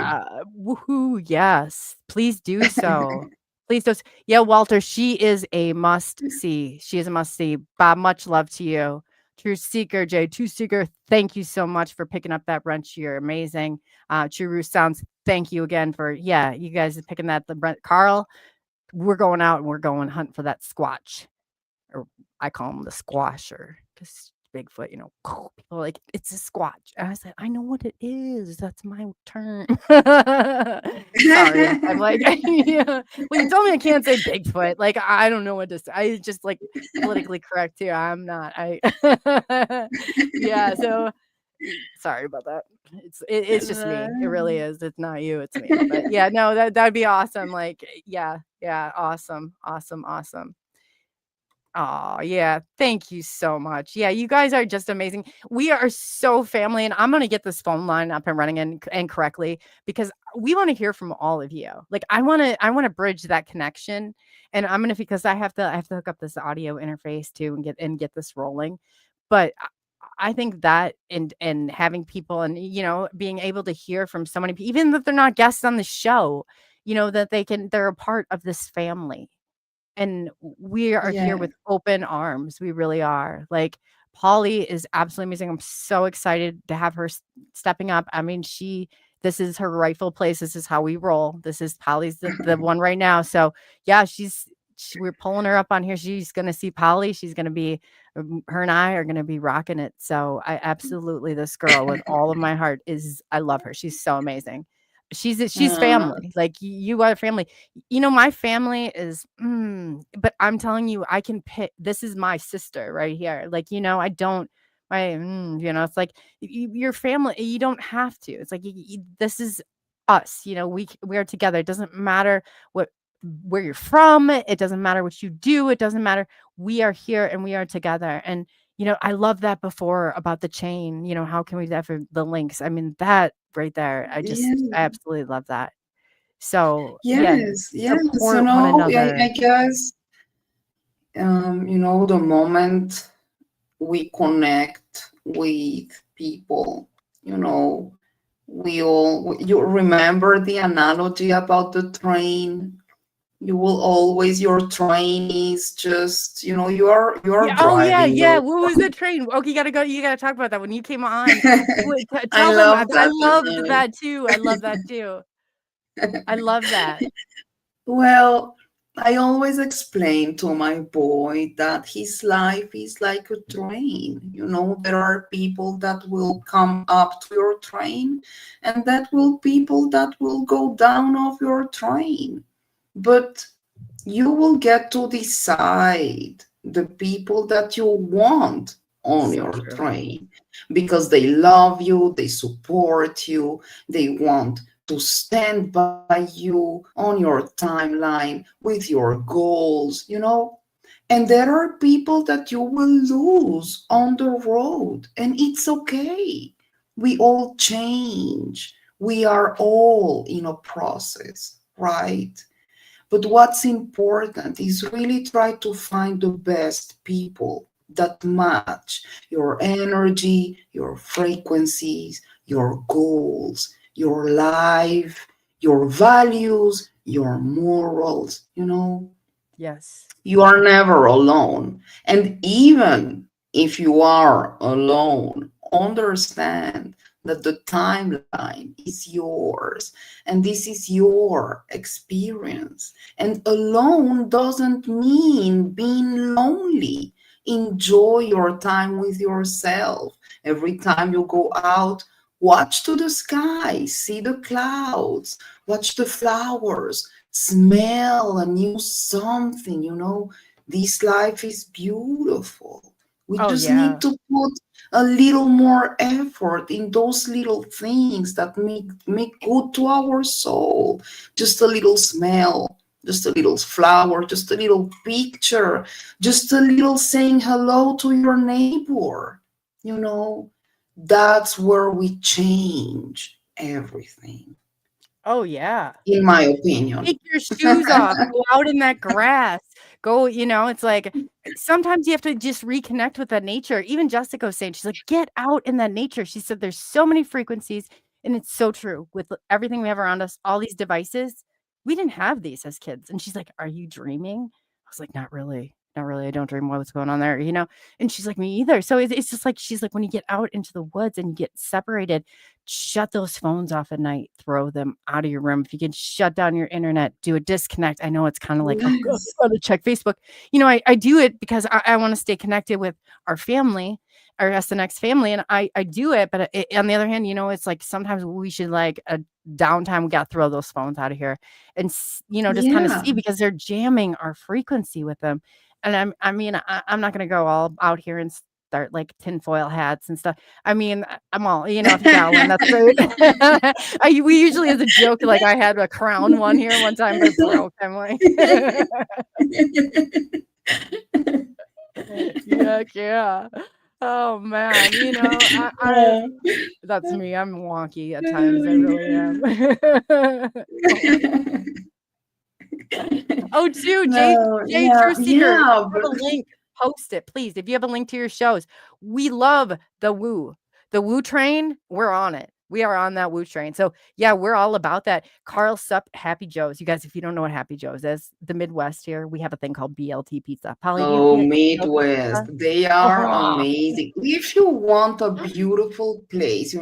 Woohoo. Yes. Please do so. Please do. Yeah, Walter, she is a must see. She is a must see. Bob, much love to you. True Seeker, True Seeker, thank you so much for picking up that wrench. You're amazing. True Roost Sounds, thank you again for, you guys are picking that. Carl, we're going out and we're going hunt for that squatch. Or I call him the squasher because Bigfoot, people are like, it's a squatch. And I said, I know what it is. That's my term. Sorry. I'm like, yeah. Well, you told me I can't say Bigfoot. Like, I don't know what to say. I just like politically correct here. I'm not. Yeah. So sorry about that. It's just me. It really is. It's not you. It's me. But yeah, no, that'd be awesome. Like, yeah. Awesome. Oh, yeah. Thank you so much. Yeah, you guys are just amazing. We are so family, and I'm going to get this phone line up and running and correctly because we want to hear from all of you. Like I want to bridge that connection, and I'm going to, because I have to hook up this audio interface too and get this rolling. But I think that and having people and being able to hear from so many people, even if they're not guests on the show, that they're a part of this family. And we are here Yeah. with open arms. We really are. Like, Polly is absolutely amazing. I'm so excited to have her stepping up. I mean, this is her rightful place. This is how we roll. This is Polly's the one right now. So yeah, we're pulling her up on here. She's going to see Polly. She's going to be, her and I are going to be rocking it. So I absolutely, this girl with all of my heart I love her. She's so amazing. She's family. Like, you are family. My family is, but I'm telling you, I can pick, this is my sister right here. Like, I don't, it's like your family, you don't have to. It's like, this is us, we are together. It doesn't matter where you're from. It doesn't matter what you do. It doesn't matter. We are here and we are together. And, I love that before about the chain, how can we do that for the links? I mean, that right there, I absolutely love that. So yes, support one another. I guess, the moment we connect with people, you remember the analogy about the train. Your train is just, you're driving. What was the train? Okay, you gotta talk about that when you came on. I loved that too. I love that too. I love that. Well, I always explain to my boy that his life is like a train. There are people that will come up to your train, and people that will go down off your train. But you will get to decide the people that you want on your train, because they love you, they support you, they want to stand by you on your timeline with your goals, And there are people that you will lose on the road, and it's okay. We all change. We are all in a process, right? But what's important is really try to find the best people that match your energy, your frequencies, your goals, your life, your values, your morals, Yes. You are never alone. And even if you are alone, understand that the timeline is yours and this is your experience. And alone doesn't mean being lonely. Enjoy your time with yourself. Every time you go out, watch to the sky, see the clouds, watch the flowers, smell a new something, This life is beautiful. We just need to put a little more effort in those little things that make good to our soul. Just a little smell, just a little flower, just a little picture, just a little saying hello to your neighbor. That's where we change everything. Oh, yeah. In my opinion. Take your shoes off. Go out in that grass. Go, it's like sometimes you have to just reconnect with that nature. Even Jessica was saying, she's like, get out in that nature. She said there's so many frequencies, and it's so true with everything we have around us, all these devices. We didn't have these as kids. And she's like, are you dreaming? I was like, not really. Not really. I don't dream what's going on there, And she's like, me either. So it's just like, she's like, when you get out into the woods and you get separated, shut those phones off at night, throw them out of your room. If you can shut down your internet, do a disconnect. I know it's kind of like, oh, God, I gotta check Facebook. I do it because I want to stay connected with our family, our SNX family. And I do it. But on the other hand, it's like sometimes we should like a downtime. We got to throw those phones out of here and, just kind of see, because they're jamming our frequency with them. And I'm not going to go all out here and start like tinfoil hats and stuff. I mean, I'm all, if you got one, that's great. We usually, as a joke, like I had a crown one here one time, but it broke. I'm like, yeah. Oh man, that's me. I'm wonky at times. I really am. Oh, dude, Jay Truth Seeker, have a link. Post it, please. If you have a link to your shows, we love the Woo train. We're on it. We are on that woo train. So yeah, we're all about that. Carl Sup, Happy Joe's. You guys, if you don't know what Happy Joe's is, the Midwest here, we have a thing called BLT pizza. Polly, do you Oh, BLT Midwest, pizza? they are Oh, amazing. If you want a beautiful place,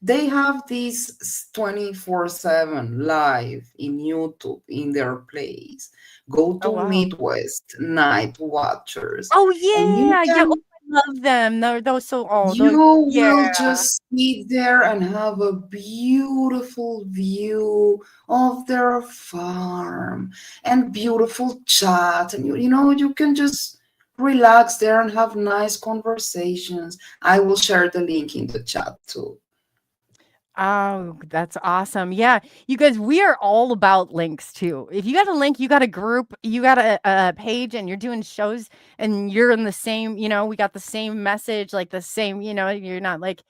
they have this 24/7 live in YouTube in their place. Go oh to wow. Midwest Night Watchers, Oh and you yeah, yeah. Oh, can I love them. Those so oh, you those yeah. will just sit there and have a beautiful view of their farm and beautiful chat. And you can just relax there and have nice conversations. I will share the link in the chat too. Oh, that's awesome. Yeah. You guys, we are all about links too. If you got a link, you got a group, you got a page, and you're doing shows and you're in the same, we got the same message, like the same, you're not like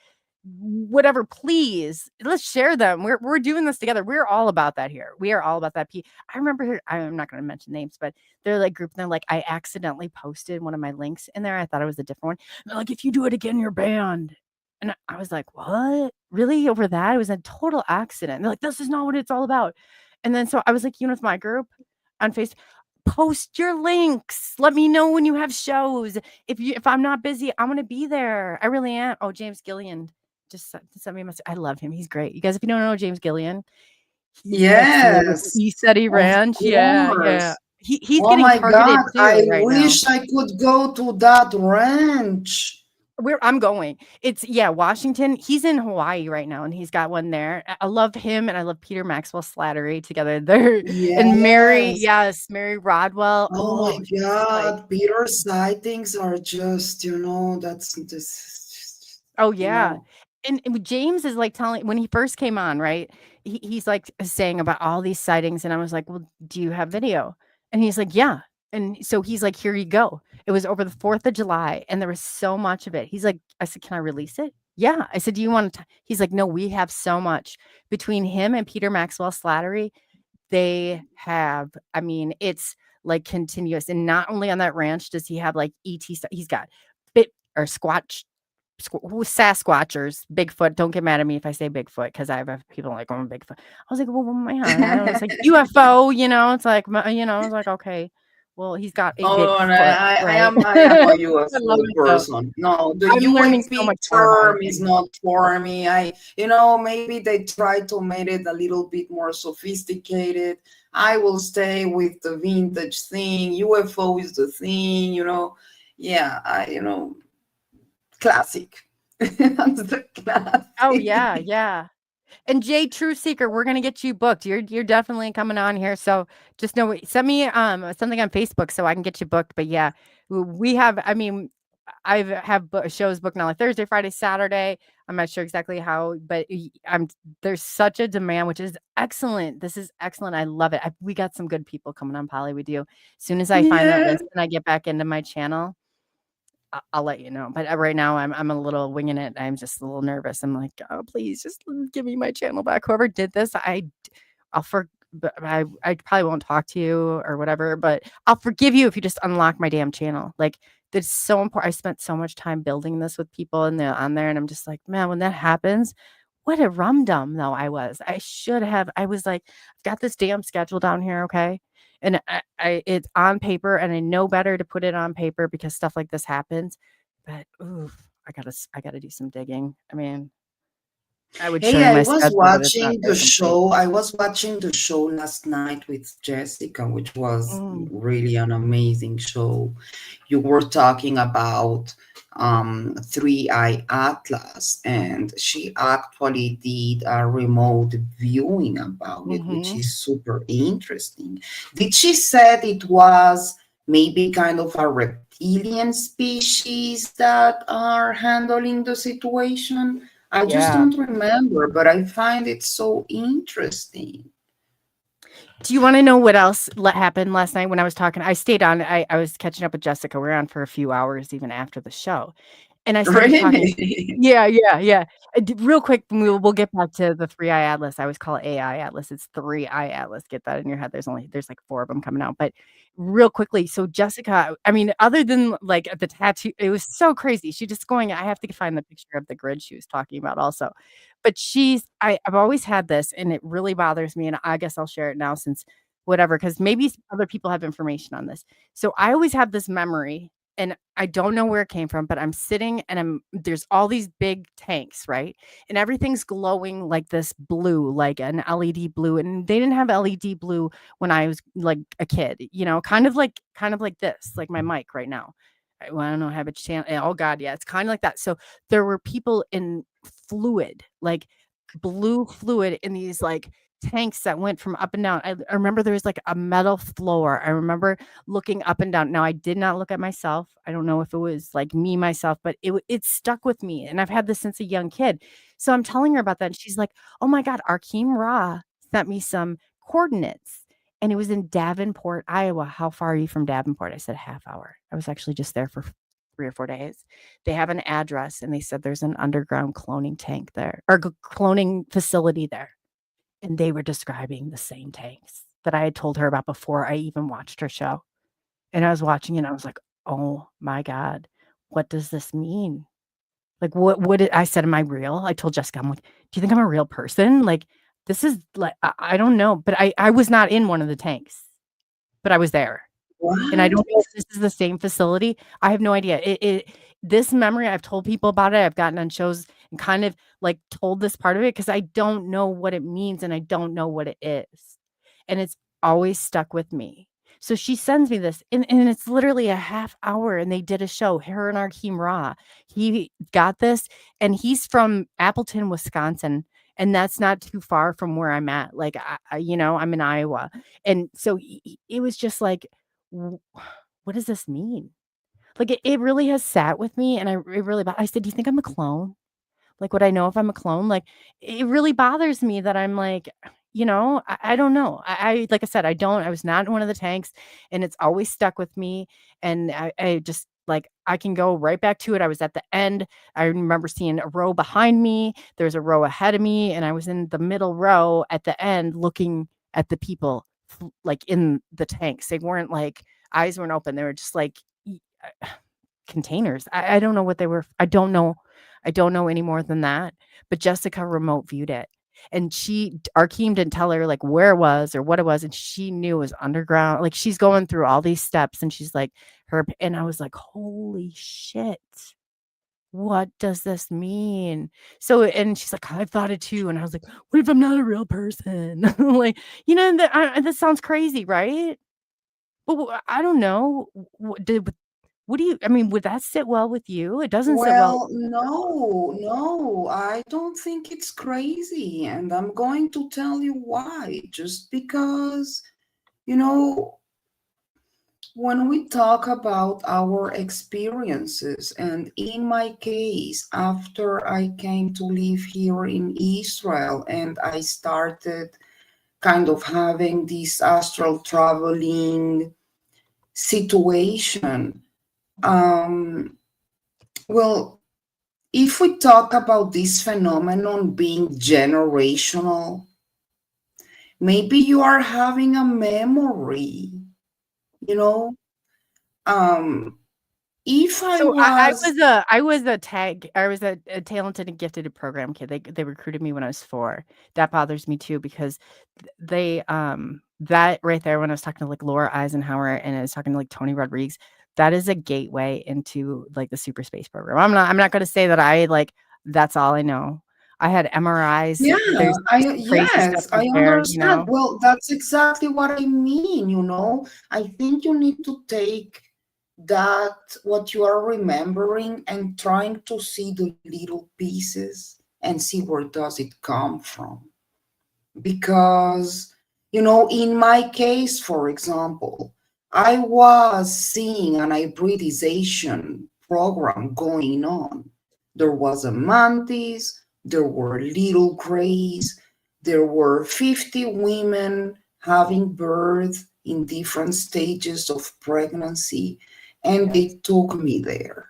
whatever, please let's share them. We're doing this together. We're all about that here. We are all about that. I remember I'm not going to mention names, but they're like group and they're like, I accidentally posted one of my links in there. I thought it was a different one. They're like, if you do it again, you're banned. And I was like, "What? Really? Over that? It was a total accident." And they're like, "This is not what it's all about." And then so I was like, with my group on Facebook, post your links. Let me know when you have shows. If I'm not busy, I'm gonna be there. I really am. Oh, James Gillian just sent me a message. I love him. He's great. You guys, if you don't know James Gillian, he's excellent with Yes, Eastside of Ranch. Yeah, yeah. course. He's Oh getting my targeted God, too I right now. wish I could go to that ranch. I'm going. It's Washington. He's in Hawaii right now, and he's got one there. I love him, and I love Peter Maxwell Slattery together. They're and Yes. Mary Rodwell. Oh my Oh, she's like, God, Peter sightings are just, that's just, oh you yeah. know. And James is like telling when he first came on, right? He's like saying about all these sightings, and I was like, "Well, do you have video?" And he's like, "Yeah." And so he's like, "Here you go." It was over the 4th of July, and there was so much of it. He's like, I said, "Can I release it?" Yeah. I said, "Do you want to?" He's like, "No, we have so much between him and Peter Maxwell Slattery. They have, I mean, it's like continuous. And not only on that ranch does he have like ET stuff, he's got bit or Sasquatchers, Bigfoot. Don't get mad at me if I say Bigfoot because I have people like, "Oh, Bigfoot." I was like, "Well, man," it's like UFO. It's like, I was like, okay, well, he's got a Oh, and Bigfoot, right? I am a I love UFO it though. person. No, the I'm learning so UAP much more about it term is too. not for me. Maybe they try to make it a little bit more sophisticated. I will stay with the vintage thing. UFO is the thing, Yeah, classic. That's the classic. Oh yeah, yeah. And Jay True Seeker, we're gonna get you booked. You're definitely coming on here. So just know, send me something on Facebook so I can get you booked. But yeah, we have. I mean, I have shows booked now, like Thursday, Friday, Saturday. I'm not sure exactly how, but there's such a demand, which is excellent. This is excellent. I love it. We got some good people coming on, Polly. We do. As soon as I find that Yeah. list and I get back into my channel, I'll let you know. But right now I'm a little winging it. I'm just a little nervous. I'm like, "Oh, please just give me my channel back. Whoever did this, but I probably won't talk to you or whatever, but I'll forgive you if you just unlock my damn channel." Like, that's so important. I spent so much time building this with people and they're on there, and I'm just like, man, when that happens, what a rum-dum though I was. I was like, I've got this damn schedule down here, okay? And it's on paper, and I know better to put it on paper because stuff like this happens. But oof, I gotta do some digging. I mean, I would show Hey, you I my was schedule, but it's not watching the very complete. show. I was watching the show last night with Jessica, which was Mm, really an amazing show. You were talking about Three Eye Atlas, and she actually did a remote viewing about it, which mhm. is super interesting. Did she said it was maybe kind of a reptilian species that are handling the situation? I just Yeah. don't remember, but I find it so interesting. Do you wanna know what else happened last night when I was talking? I stayed on. I was catching up with Jessica. We were on for a few hours even after the show, And I started talking. Really? Yeah. Real quick, we'll get back to the 3-eye atlas. I always call it AI atlas. It's 3-eye atlas. Get that in your head. There's like 4 of them coming out. But real quickly, so Jessica, I mean, other than like the tattoo, it was so crazy. She just going, I have to find the picture of the grid she was talking about also. But I've always had this, and it really bothers me. And I guess I'll share it now since whatever, because maybe other people have information on this. So I always have this memory, and I don't know where it came from, but I'm sitting and there's all these big tanks, right? And everything's glowing like this blue, like an LED blue. And they didn't have LED blue when I was like a kid, kind of like this, like my mic right now. I don't know, have a channel. Oh God, yeah, it's kind of like that. So there were people in fluid, like blue fluid in these like tanks that went from up and down. I remember there was like a metal floor. I remember looking up and down. Now I did not look at myself. I don't know if it was like me myself, but it stuck with me, and I've had this since a young kid. So I'm telling her about that, and she's like, "Oh my God, Arkeem Ra sent me some coordinates, and it was in Davenport, Iowa. How far are you from Davenport?" I said half hour. I was actually just there for 3 or 4 days. They have an address, and they said there's an underground cloning tank there, or cloning facility there. And they were describing the same tanks that I had told her about before I even watched her show. And I was watching it, and I was like, oh my God, what does this mean? Like, I said, am I real? I told Jessica, I'm like, do you think I'm a real person? Like, this is like, I don't know, but I was not in one of the tanks, but I was there. What? And I don't know if this is the same facility. I have no idea. This memory, I've told people about it. I've gotten on shows and kind of like told this part of it because I don't know what it means and I don't know what it is. And it's always stuck with me. So she sends me this, and it's literally a half hour, and they did a show, her and Arkeem Ra. He got this, and he's from Appleton, Wisconsin, and that's not too far from where I'm at. Like, I'm in Iowa. And so it was just like, what does this mean? Like, it really has sat with me, and I said, do you think I'm a clone? Like, would I know if I'm a clone? Like, it really bothers me that I'm like, I don't know. Like I said, I was not in one of the tanks, and it's always stuck with me. And I just like, I can go right back to it. I was at the end. I remember seeing a row behind me. There's a row ahead of me, and I was in the middle row at the end looking at the people like in the tanks. They weren't like, eyes weren't open. They were just like containers. I don't know what they were. I don't know any more than that. But Jessica remote viewed it, and Arkeem didn't tell her like where it was or what it was, and she knew it was underground. Like, she's going through all these steps, and she's like and I was like, holy shit, what does this mean? So, and she's like, I've thought it too. And I was like, what if I'm not a real person? Like, that sounds crazy, right? But I don't know. What do you, I mean, would that sit well with you? It doesn't sit well. No, I don't think it's crazy. And I'm going to tell you why. Just because, when we talk about our experiences, and in my case, after I came to live here in Israel and I started kind of having this astral traveling situation, well, if we talk about this phenomenon being generational, maybe you are having a memory, if I was a talented and gifted program kid. They recruited me when I was 4. That bothers me too, because they that right there, when I was talking to like Laura Eisenhower and I was talking to like Tony Rodriguez, that is a gateway into like the super space program. I'm not going to say that that's all I know. I had MRIs. Yeah, I there, understand. Well, that's exactly what I mean, I think you need to take that, what you are remembering, and trying to see the little pieces and see where does it come from. Because, in my case, for example, I was seeing an hybridization program going on. There was a mantis, there were little grays, there were 50 women having birth in different stages of pregnancy, and they took me there,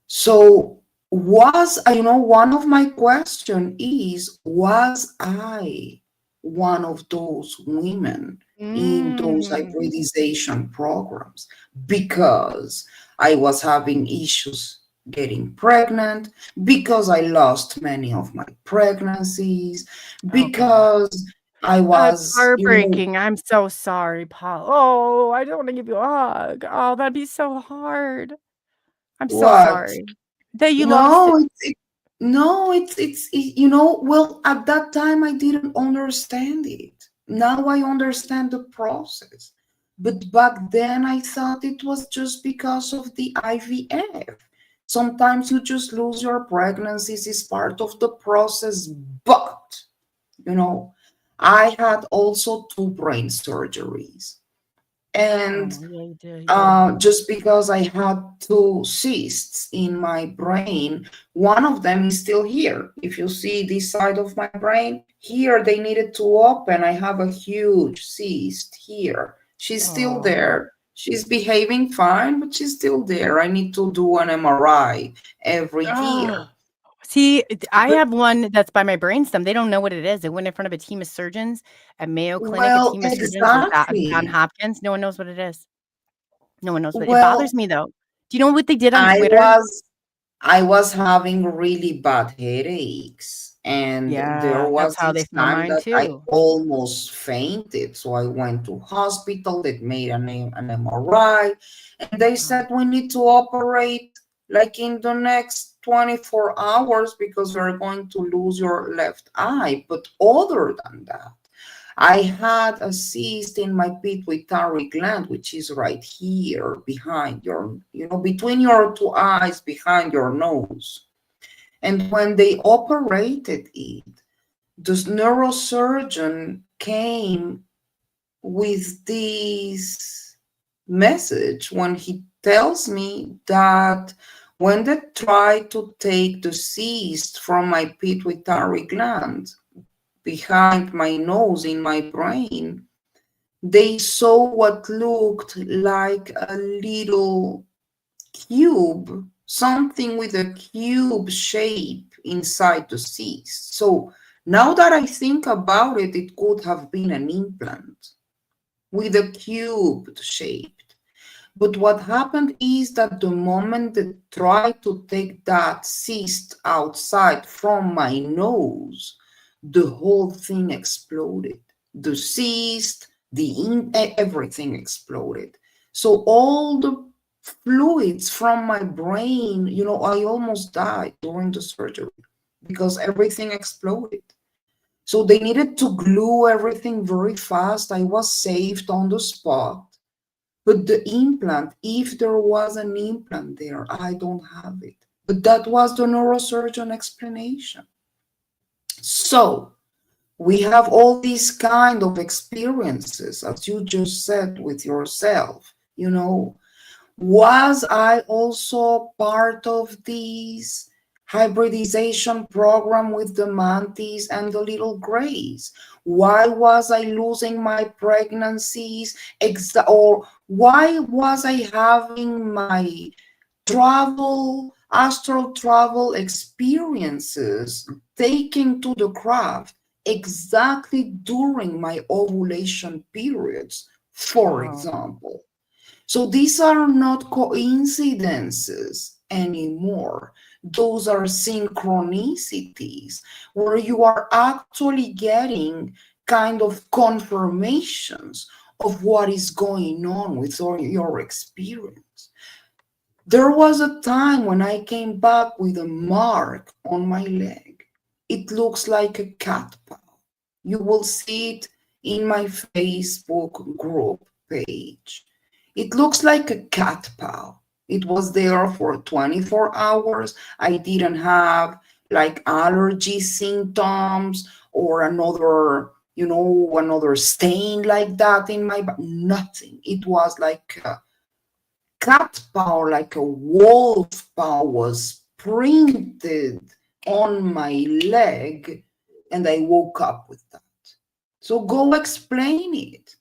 So one of my question is, was I one of those women in those hybridization programs? Because I was having issues getting pregnant, because I lost many of my pregnancies, because I That's was, heartbreaking. I'm so sorry, Paul. Oh, I don't want to give you a hug. Oh, that'd be so hard. I'm so what? sorry that you lost it. No, well, at that time I didn't understand it. Now I understand the process. But back then I thought it was just because of the IVF. Sometimes you just lose your pregnancies, is part of the process. But, I had also 2 brain surgeries. And Yeah, you did. just because I had 2 cysts in my brain, one of them is still here. If you see this side of my brain, here they needed to open. I have a huge cyst here. She's still there. She's behaving fine, but she's still there. I need to do an MRI every year. See, I have one that's by my brainstem. They don't know what it is. It went in front of a team of surgeons at Mayo Clinic, a Well, team of surgeons with John exactly. Hopkins. No one knows what it is. No one knows what it bothers Well, me though. Do you know what they did on I Twitter? was I was having really bad headaches, and there Yeah, was that's how they this found time mine that I too. almost fainted. So I went to hospital. They made an MRI, and they said we need to operate like in the next 24 hours because we're going to lose your left eye. But other than that, I had a cyst in my pituitary gland, which is right here behind between your 2 eyes, behind your nose. And when they operated it, this neurosurgeon came with this message when he tells me that when they tried to take the cyst from my pituitary gland, behind my nose in my brain, they saw what looked like a little cube, something with a cube shape inside the cyst. So now that I think about it, it could have been an implant with a cubed shape. But what happened is that the moment they tried to take that cyst outside from my nose, the whole thing exploded. The cyst, everything exploded. So all the fluids from my brain, I almost died during the surgery because everything exploded. So they needed to glue everything very fast. I was saved on the spot. But the implant, if there was an implant there, I don't have it. But that was the neurosurgeon explanation. So we have all these kind of experiences, as you just said with yourself. Was I also part of this hybridization program with the mantis and the little grays? Why was I losing my pregnancies? Or why was I having my astral travel experiences taken to the craft exactly during my ovulation periods, for example? So these are not coincidences anymore. Those are synchronicities where you are actually getting kind of confirmations of what is going on with your experience. There was a time when I came back with a mark on my leg. It looks like a cat paw. You will see it in my Facebook group page. It looks like a cat paw. It was there for 24 hours. I didn't have like allergy symptoms or another stain like that in my back. Nothing. It was like a cat paw, like a wolf paw was printed on my leg, and I woke up with that. So go explain it.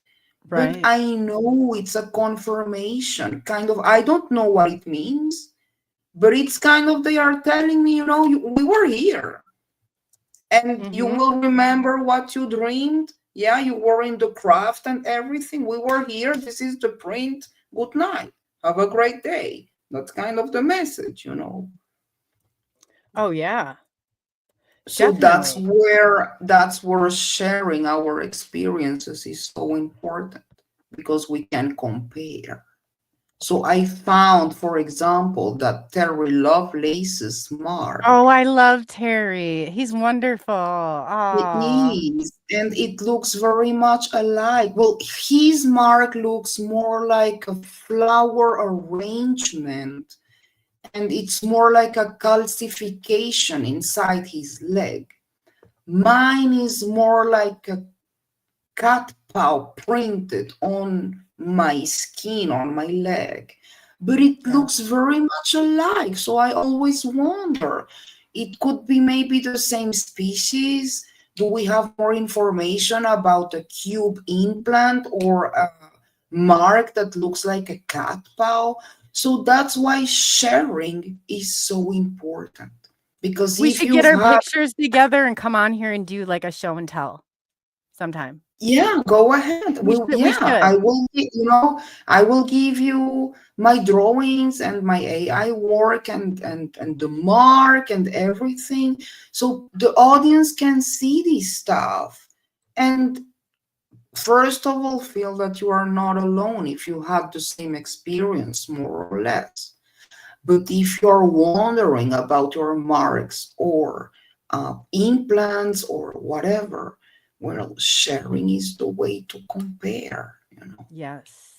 Right. But I know it's a confirmation, kind of. I don't know what it means, But it's kind of, they are telling me, we were here. And you will remember what you dreamed. Yeah, you were in the craft and everything. We were here. This is the print. Good night. Have a great day. That's kind of the message, Oh, yeah. So Definitely. that's where sharing our experiences is so important, because we can compare. So I found, for example, that Terry Lovelace's Mark. Oh, I love Terry. He's wonderful. It Oh, is, and it looks very much alike. Well, his mark looks more like a flower arrangement, and it's more like a calcification inside his leg. Mine is more like a cat paw printed on my skin, on my leg. But it looks very much alike. So I always wonder, it could be maybe the same species. Do we have more information about a cube implant or a mark that looks like a cat paw? So that's why sharing is so important. Because we if should you get our have, pictures together and come on here and do like a show and tell sometime. yeah, go ahead. We Yeah, should. I will give you my drawings and my AI work and the mark and everything, so the audience can see this stuff. And first of all, feel that you are not alone if you have the same experience, more or less. But if you're wondering about your marks or implants or whatever, well, sharing is the way to compare. Yes.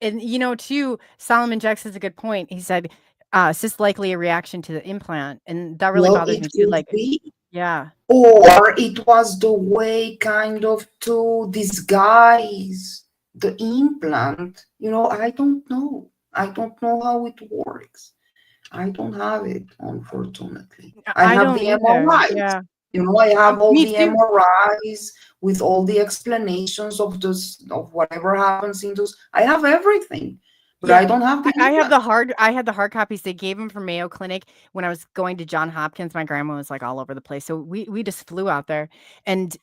And too, Solomon Jex has a good point. He said, is this likely a reaction to the implant? And that really Well, bothers it me too. could Like, be. yeah. Or it was the way kind of to disguise the implant. I don't know. I don't know how it works. I don't have it, unfortunately. I I have don't the either. MRIs. Yeah. I have all Me the too. MRIs with all the explanations of whatever happens in those. I have everything, but Yeah. I don't have the I have implant. I had the hard copies. They gave them from Mayo Clinic when I was going to John Hopkins. My grandma was like all over the place. So we just flew out there and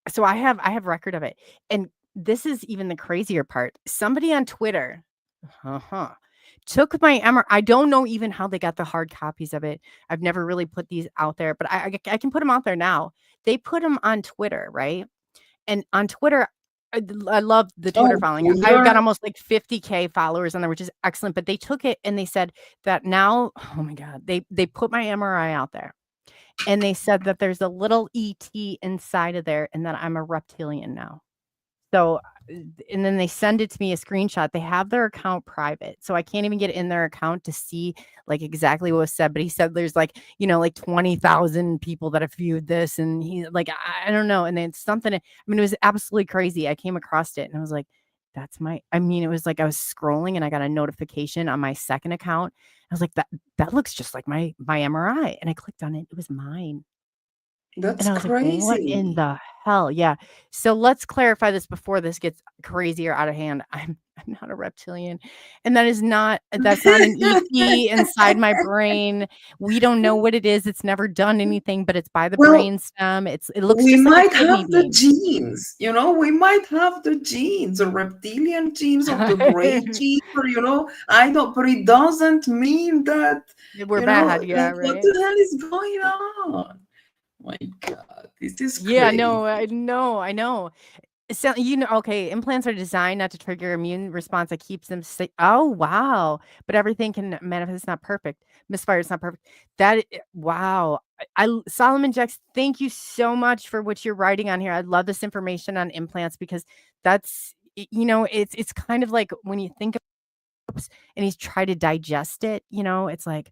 so I have record of it. And this is even the crazier part. Somebody on Twitter took my MRI. I don't know even how they got the hard copies of it. I've never really put these out there, but I can put them out there now. They put them on Twitter, right? And on Twitter, I love the Twitter Oh, following. I've got Twitter. almost like 50K followers on there, which is excellent. But they took it and they said that now, oh my God, they put my MRI out there. And they said that there's a little ET inside of there and that I'm a reptilian now. So, and then they send it to me a screenshot. They have their account private. So I can't even get in their account to see like exactly what was said. But he said there's like, like 20,000 people that have viewed this. And he like, I don't know. And then something, I mean, it was absolutely crazy. I came across it and I was like, it was like I was scrolling and I got a notification on my second account. I was like, that looks just like my MRI. And I clicked on it. It was mine. And That's I was like, "What in crazy. the hell?" Yeah. So let's clarify this before this gets crazy or out of hand. I'm not a reptilian, and that's not an ET inside my brain. We don't know what it is. It's never done anything, but it's by the Well, brain stem. It looks we just like a might kidney have the bean. genes, we might have the genes, the reptilian genes of the gray gene, or I don't, but it doesn't mean that, We're bad, yeah, like, what right? the hell is going on? My God, this is Yeah, no, crazy. I know. So, okay, implants are designed not to trigger immune response that keeps them sick. Oh, wow. But everything can manifest. It's not perfect. Misfire, it's not perfect. Wow. Solomon Jex, thank you so much for what you're writing on here. I love this information on implants because that's, it's kind of like when you think of and he's trying to digest it, it's like,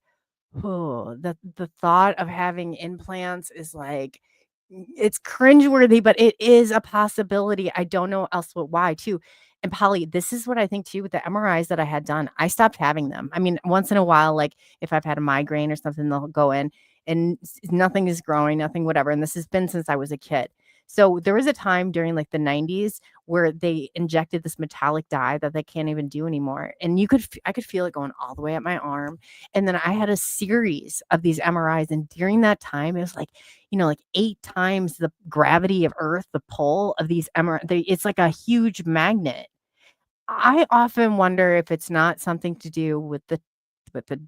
oh, the thought of having implants is like, it's cringeworthy, but it is a possibility. I don't know why too. And Polly, this is what I think too with the MRIs that I had done. I stopped having them. I mean, once in a while, like if I've had a migraine or something, they'll go in and nothing is growing, nothing, whatever. And this has been since I was a kid. So there was a time during like the 90s where they injected this metallic dye that they can't even do anymore. And I could feel it going all the way up my arm. And then I had a series of these MRIs. And during that time, it was like, like 8 times the gravity of Earth, the pull of these MRI. It's like a huge magnet. I often wonder if it's not something to do with the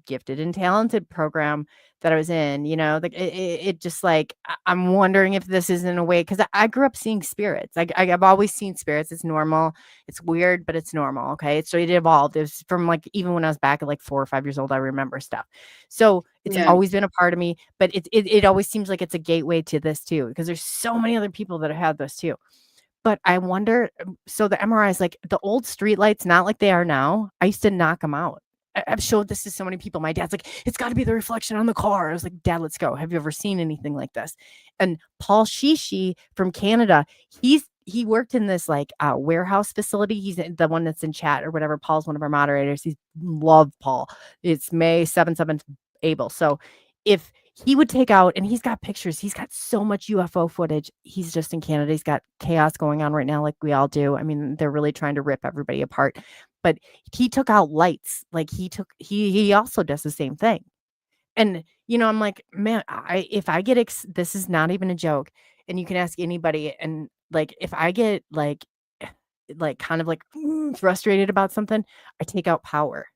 gifted and talented program that I was in, like it just like, I'm wondering if this is in a way, because I grew up seeing spirits. I've always seen spirits. It's normal. It's weird, but it's normal. Okay. So it evolved. It was from like, even when I was back at like 4 or 5 years old, I remember stuff. So it's always been a part of me, but it always seems like it's a gateway to this too, because there's so many other people that have had this too. But I wonder, so the MRIs, like the old streetlights, not like they are now, I used to knock them out. I've showed this to so many people. My dad's like, it's got to be the reflection on the car. I was like, Dad, let's go. Have you ever seen anything like this? And Paul Shishi from Canada, he worked in this like warehouse facility. He's the one that's in chat or whatever. Paul's one of our moderators. Love Paul. It's May 7th Able. So if he would take out, and he's got pictures. He's got so much UFO footage. He's just in Canada. He's got chaos going on right now, like we all do. I mean, they're really trying to rip everybody apart. But he took out lights. Like he also does the same thing. And, I'm like, man, if I get, this is not even a joke. And you can ask anybody. And like, if I get like kind of like frustrated about something, I take out power.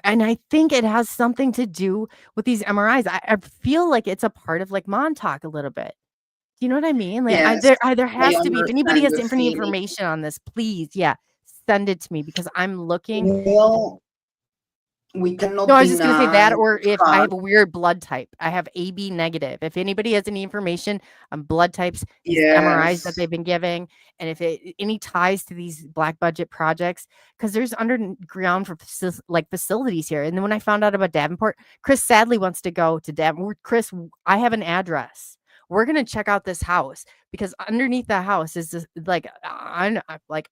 And I think it has something to do with these MRIs. I feel like it's a part of like Montauk a little bit. Do you know what I mean? Like Yes, there has to be. If anybody has the different feeling. information on this, please, send it to me, because I'm looking. Well, we cannot. No, I was just gonna say that, or if I have a weird blood type, I have AB negative. If anybody has any information on blood types, these MRIs that they've been giving, and if any ties to these black budget projects, because there's underground for like facilities here. And then when I found out about Davenport, Chris sadly wants to go to Davenport. Chris, I have an address. We're gonna check out this house, because underneath the house is this, like, I'm like,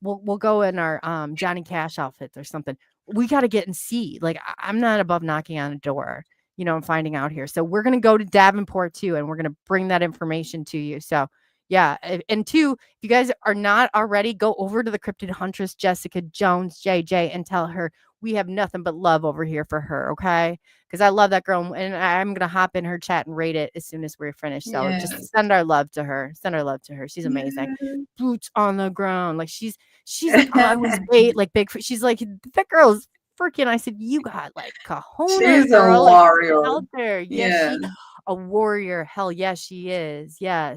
we'll go in our Johnny Cash outfits or something. We got to get and see. Like, I'm not above knocking on a door, and finding out here. So we're going to go to Davenport too, and we're going to bring that information to you. So yeah. And two, if you guys are not already, go over to the Cryptid Huntress, Jessica Jones, JJ, and tell her we have nothing but love over here for her. Okay. Because I love that girl, and I'm going to hop in her chat and rate it as soon as we're finished. So just send our love to her. She's amazing. Boots on the ground. Like she's like, I was like big. She's like, that girl's freaking. I said, you got like cojones. She's girl. a warrior. Like, out there. Yes, a warrior. Hell yes, she is. Yes,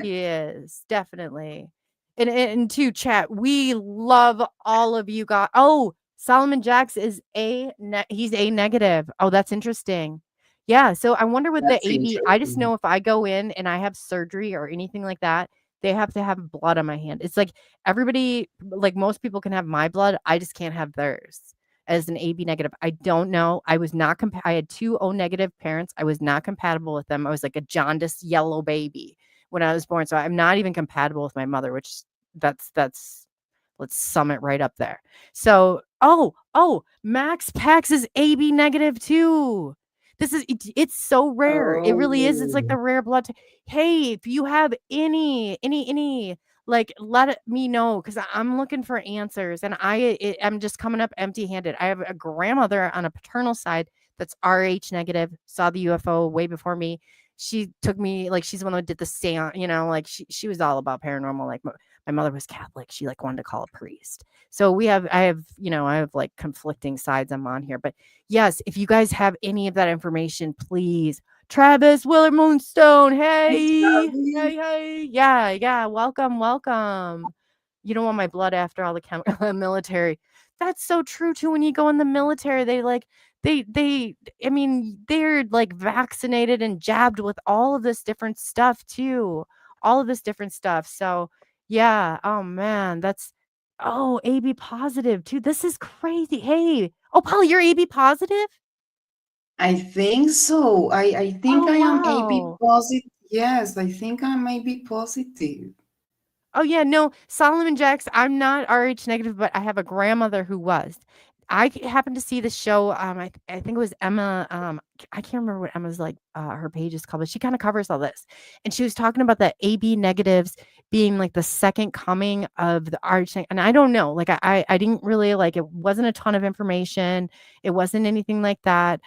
she is. Definitely. And to chat, we love all of you guys. Oh, Solomon Jacks is he's A negative. Oh, that's interesting. Yeah. So I wonder with the AB, I just know if I go in and I have surgery or anything like that, they have to have blood on my hand. It's like everybody, like most people can have my blood. I just can't have theirs as an AB negative. I don't know. I was not, I had 2 O negative parents. I was not compatible with them. I was like a jaundiced yellow baby when I was born. So I'm not even compatible with my mother, which that's, let's sum it right up there. So, Max Pax is AB negative too. It's so rare. It really is. It's like the rare blood. Hey, if you have any, like, let me know, because I'm looking for answers, and I'm just coming up empty-handed. I have a grandmother on a paternal side that's RH negative, saw the UFO way before me. She took me, like, she's the one that did the seance, like she was all about paranormal. Like my mother was Catholic. She like wanted to call a priest. So I have like conflicting sides I'm on here. But yes, if you guys have any of that information, please. Travis Willard Moonstone. Hey. Yeah. Welcome. You don't want my blood after all the military. That's so true too. When you go in the military, they like, I mean, they're like vaccinated and jabbed with all of this different stuff too. So yeah. Oh man, AB positive too. This is crazy. Hey, Paul, you're AB positive? I think so. I think I am AB positive. Yes, I think I might be positive. Oh yeah, no, Solomon Jacks, I'm not RH negative, but I have a grandmother who was. I happened to see the show. I think it was Emma. I can't remember what Emma's like. Her page is called, but she kind of covers all this, and she was talking about the AB negatives being like the second coming of the arch. And I don't know, like I didn't really like. It wasn't a ton of information. It wasn't anything like that.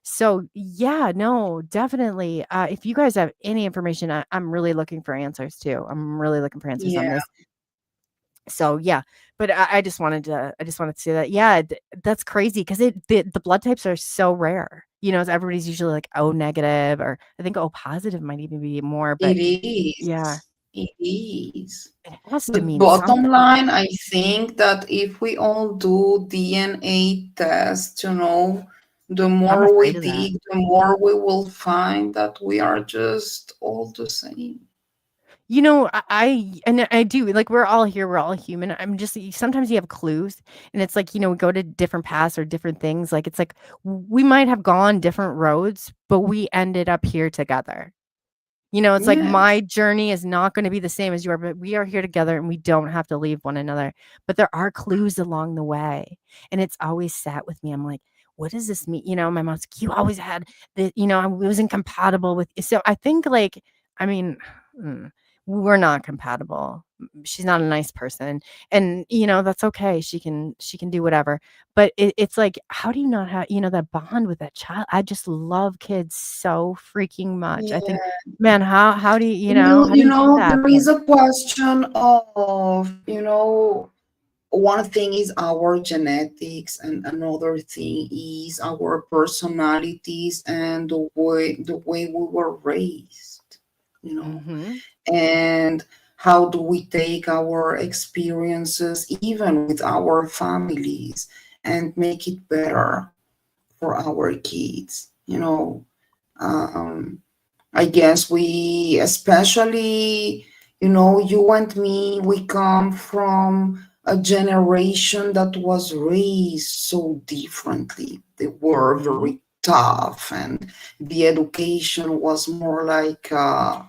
So yeah, no, definitely. If you guys have any information, I'm really looking for answers too. I'm really looking for answers on Yeah. this. So yeah, but I just wanted to say that. Yeah, that's crazy because the blood types are so rare. Everybody's usually like O negative, or I think O positive might even be more. But yeah, It is. it has to But mean bottom something. line, I think that if we all do DNA tests, the I'm more we afraid of that. dig, the more we will find that we are just all the same. I do, like, we're all here, we're all human. I'm just sometimes you have clues, and it's like, we go to different paths or different things. Like, it's like we might have gone different roads, but we ended up here together. It's like my Yes. journey is not going to be the same as yours, but we are here together and we don't have to leave one another. But there are clues along the way. And it's always sat with me. I'm like, what does this mean? My mom's like, you always had the, I was incompatible with. So I think, like, I mean, we're not compatible. She's not a nice person. And, that's okay. She can do whatever. But it's like, how do you not have, that bond with that child? I just love kids so freaking much. I think, Yeah. man, how do how do you do that? There is a question of, one thing is our genetics, and another thing is our personalities and the way we were raised, you know. Mm-hmm. And how do we take our experiences, even with our families, and make it better for our kids. I guess we, especially, you and me, we come from a generation that was raised so differently. They were Mm-hmm. very tough, and the education was more like, uh,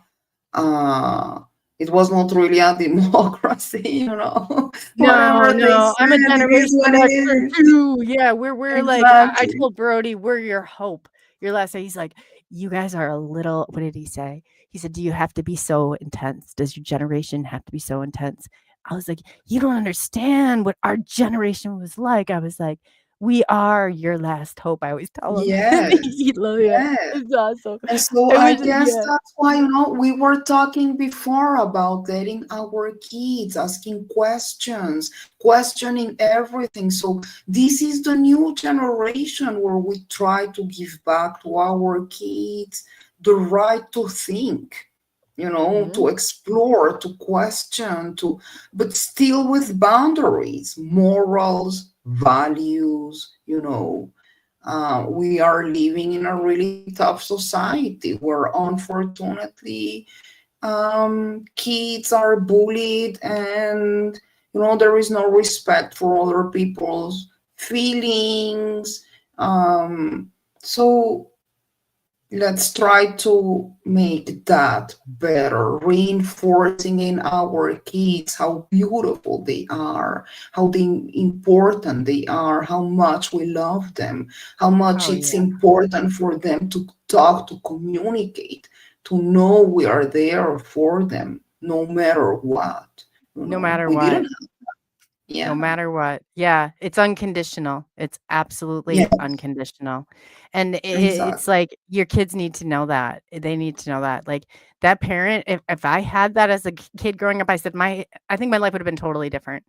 it was not really a democracy. Whatever they No, I'm a said, it is Generation what it Xer is. too. Yeah, we're like, I Exactly. told Brody, we're your hope. Your last day, he's like, you guys are a little, what did he say? He said, do you have to be so intense? Does your generation have to be so intense? I was like, you don't understand what our generation was like. I was like, we are your last hope. I always tell him. And Yes. he love yeah. Yes. It's awesome. And so It I was guess yeah. that's why, we were talking before about letting our kids asking questions, questioning everything. So this is the new generation where we try to give back to our kids the right to think, Mm-hmm. to explore, to question, but still with boundaries, morals, values. We are living in a really tough society where, unfortunately, kids are bullied, and there is no respect for other people's feelings. So let's try to make that better, reinforcing in our kids how beautiful they are, how important they are, how much we love them, how much Oh it's yeah. important for them to talk, to communicate, to know we are there for them no matter what. No matter We didn't what. have, No yeah, matter what. Yeah, it's unconditional. It's absolutely yeah, unconditional. And it's exactly. like your kids need to know that. They need to know that. Like that parent, if I had that as a kid growing up, I think my life would have been totally different.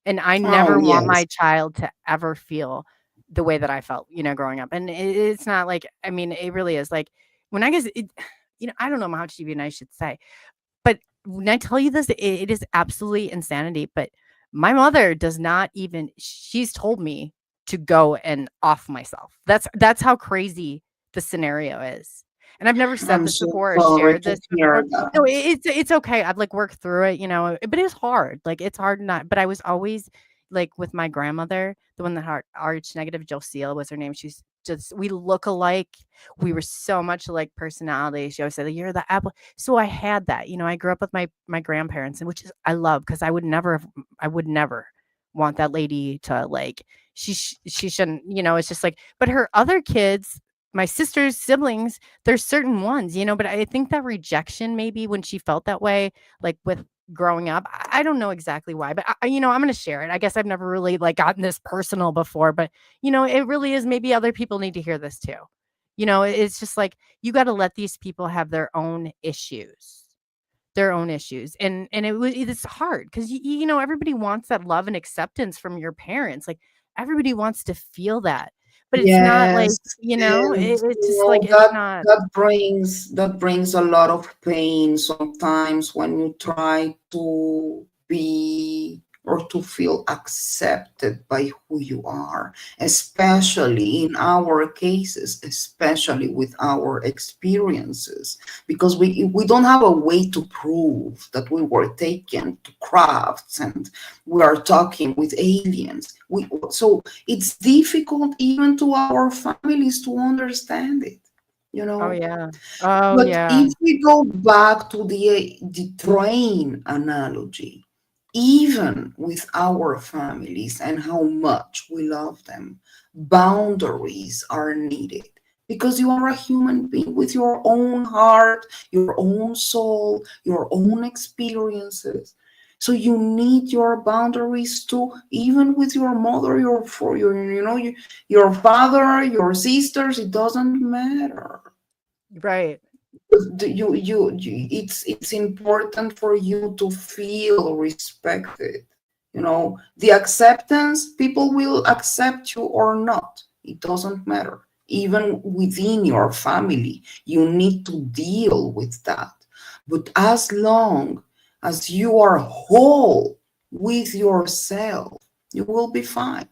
And I Oh, never want yes. my child to ever feel the way that I felt, growing up. And it's not like, I mean, it really is like when I guess I don't know how much even I should say, but when I tell you this, it is absolutely insanity. But my mother does not even, she's told me to go and off myself. That's how crazy the scenario is. And I've never said I'm this so before or sorry shared to this before. hear that. No, it's okay. I've like worked through it, but it's hard. Like it's hard not, but I was always like with my grandmother, the one that had arch negative, Joseel was her name. She's just, we look alike. We were so much alike personality. She always said, you're the apple. So I had that, I grew up with my grandparents, and which is I love, because I would never want that lady to like, she shouldn't, it's just like, but her other kids, my sister's siblings, there's certain ones, but I think that rejection, maybe when she felt that way, like with growing up, I don't know exactly why, but I'm going to share it. I guess I've never really like gotten this personal before, but it really is, maybe other people need to hear this too. It's just like, you got to let these people have their own issues. And it's hard because everybody wants that love and acceptance from your parents. Like, everybody wants to feel that, but it's not like, Yes, and it's just like, it's not. that brings a lot of pain sometimes when you try to be or to feel accepted by who you are, especially in our cases, especially with our experiences, because we don't have a way to prove that we were taken to crafts and we are talking with aliens. So it's difficult even to our families to understand it. Oh yeah. Oh But yeah. if we go back to the train analogy, even with our families and how much we love them, boundaries are needed because you are a human being with your own heart, your own soul, your own experiences. So you need your boundaries too, even with your mother, your father, your sisters. It doesn't matter. Right. It's important for you to feel respected. The acceptance, people will accept you or not, it doesn't matter. Even within your family, you need to deal with that. But as long as you are whole with yourself, you will be fine,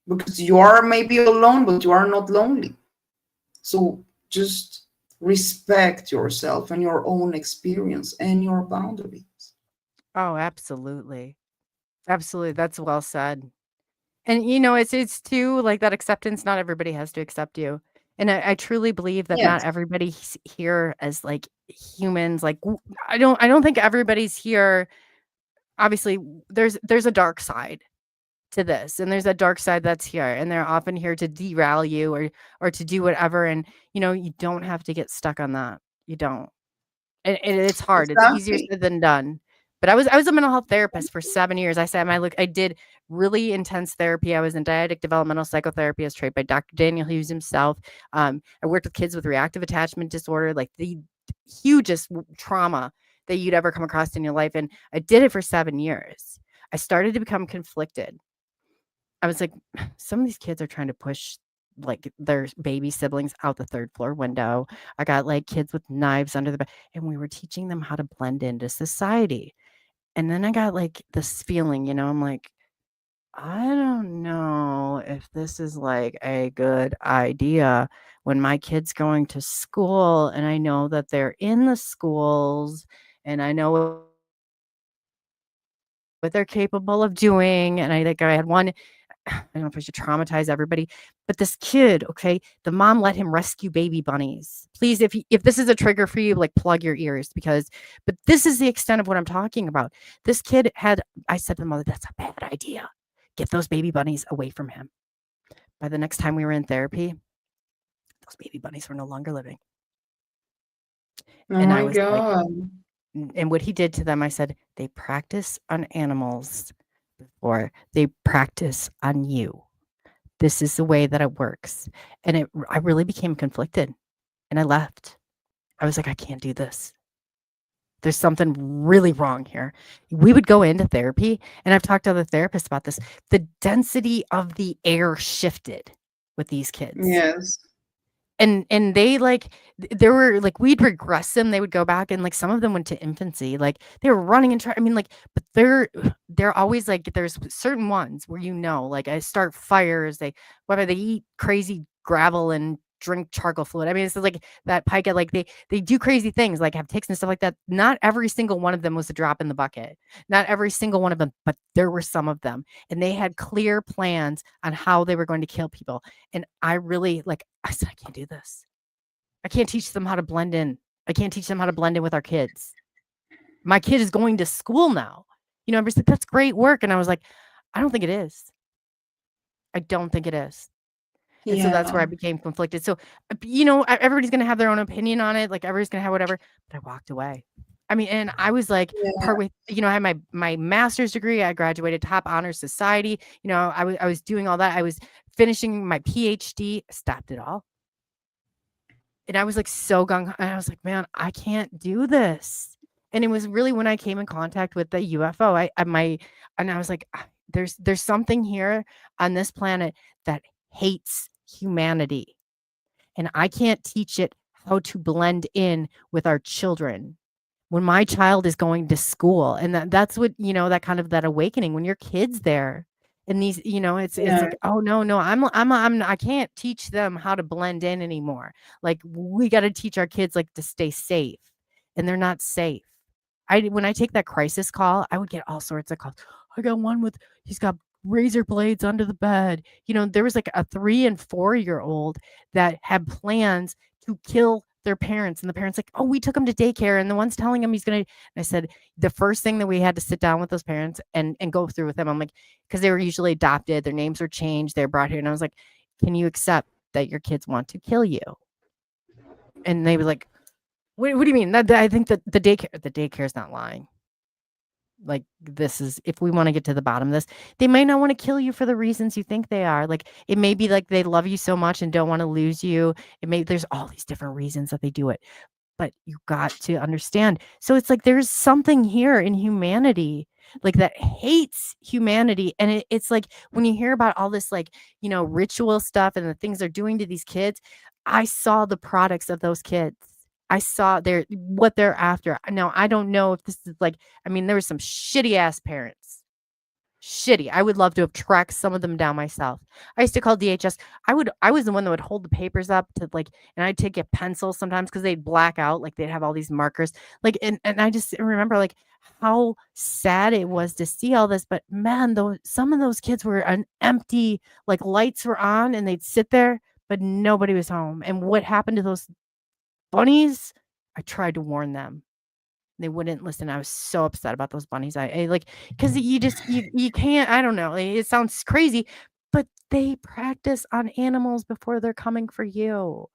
because you are maybe alone, but you are not lonely. So just respect yourself and your own experience and your boundaries. Oh, absolutely. Absolutely. That's well said. And it's too like that acceptance. Not everybody has to accept you. And I truly believe that not Yes, everybody's here as like humans. Like, I don't think everybody's here. Obviously, there's a dark side to this, and there's a dark side that's here, and they're often here to derail you or to do whatever. And you don't have to get stuck on that. You don't. And it's hard. It's easier exactly. said than done. But I was a mental health therapist for 7 years. I did really intense therapy. I was in dyadic developmental psychotherapy as trained by Dr. Daniel Hughes himself. I worked with kids with reactive attachment disorder, like the hugest trauma that you'd ever come across in your life. And I did it for 7 years. I started to become conflicted. I was like, some of these kids are trying to push like their baby siblings out the third floor window. I got like kids with knives under the bed, and we were teaching them how to blend into society. And then I got like this feeling, I'm like, I don't know if this is like a good idea when my kid's going to school and I know that they're in the schools and I know what they're capable of doing. And I had one, I don't know if I should traumatize everybody, but this kid, okay, the mom let him rescue baby bunnies. Please, if this is a trigger for you, like plug your ears but this is the extent of what I'm talking about. This kid I said to the mother, that's a bad idea. Get those baby bunnies away from him. By the next time we were in therapy, those baby bunnies were no longer living. Oh And I my was like, God. and what he did to them, I said, they practice on animals before they practice on you. This is the way that it works. And I really became conflicted and I left. I was like, I can't do this. There's something really wrong here. We would go into therapy, and I've talked to other therapists about this. The density of the air shifted with these kids. Yes. And they there were we'd regress them. They would go back, and some of them went to infancy. They were running and trying. But they're always there's certain ones where I start fires. They eat crazy gravel and drink charcoal fluid. It's that pica. They do crazy things, have ticks and stuff like that. Not every single one of them was a drop in the bucket. Not every single one of them, but there were some of them, and they had clear plans on how they were going to kill people. And I really I said, I can't do this. I can't teach them how to blend in. I can't teach them how to blend in with our kids. My kid is going to school now. I'm just like, that's great work. And I was like, I don't think it is. I don't think it is. And so that's where I Yeah. became conflicted. So, everybody's going to have their own opinion on it. Like everybody's going to have whatever, but I walked away. I mean, and I was like Yeah. partway, I had my master's degree. I graduated top honor society. I was doing all that. I was finishing my PhD, stopped it all. And I was like so gung, and I was like, man, I can't do this. And it was really when I came in contact with the UFO, I was like, there's something here on this planet that hates humanity. And I can't teach it how to blend in with our children. When my child is going to school, and that's what, that kind of that awakening when your kid's there. And these, it's Yeah. like, oh no, I can't teach them how to blend in anymore. Like we got to teach our kids like to stay safe, and they're not safe. When I take that crisis call, I would get all sorts of calls. I got one he's got razor blades under the bed. There was like a 3 and 4-year-old that had plans to kill their parents, and the parents like, oh, we took him to daycare, and the one's telling him he's gonna. And I said, the first thing that we had to sit down with those parents and go through with them, I'm like, because they were usually adopted, their names were changed, they're brought here, and I was like, can you accept that your kids want to kill you? And they were like, what do you mean? I think that the daycare is not lying. Like, this is, if we want to get to the bottom of this, they may not want to kill you for the reasons you think they are. Like, it may be like they love you so much and don't want to lose you. There's all these different reasons that they do it, but you got to understand. So it's like, there's something here in humanity, like that hates humanity. And it's like, when you hear about all this, like, ritual stuff and the things they're doing to these kids, I saw the products of those kids. I saw what they're after. Now, I don't know if this is like, there were some shitty ass parents. Shitty. I would love to have tracked some of them down myself. I used to call DHS. I was the one that would hold the papers up to and I'd take a pencil sometimes because they'd black out. Like they'd have all these markers. Like, and I just remember like how sad it was to see all this. But man, some of those kids were an empty, like lights were on and they'd sit there, but nobody was home. And what happened to those bunnies? I tried to warn them. They wouldn't listen. I was so upset about those bunnies. I like, because you can't, I don't know. It sounds crazy, but they practice on animals before they're coming for you.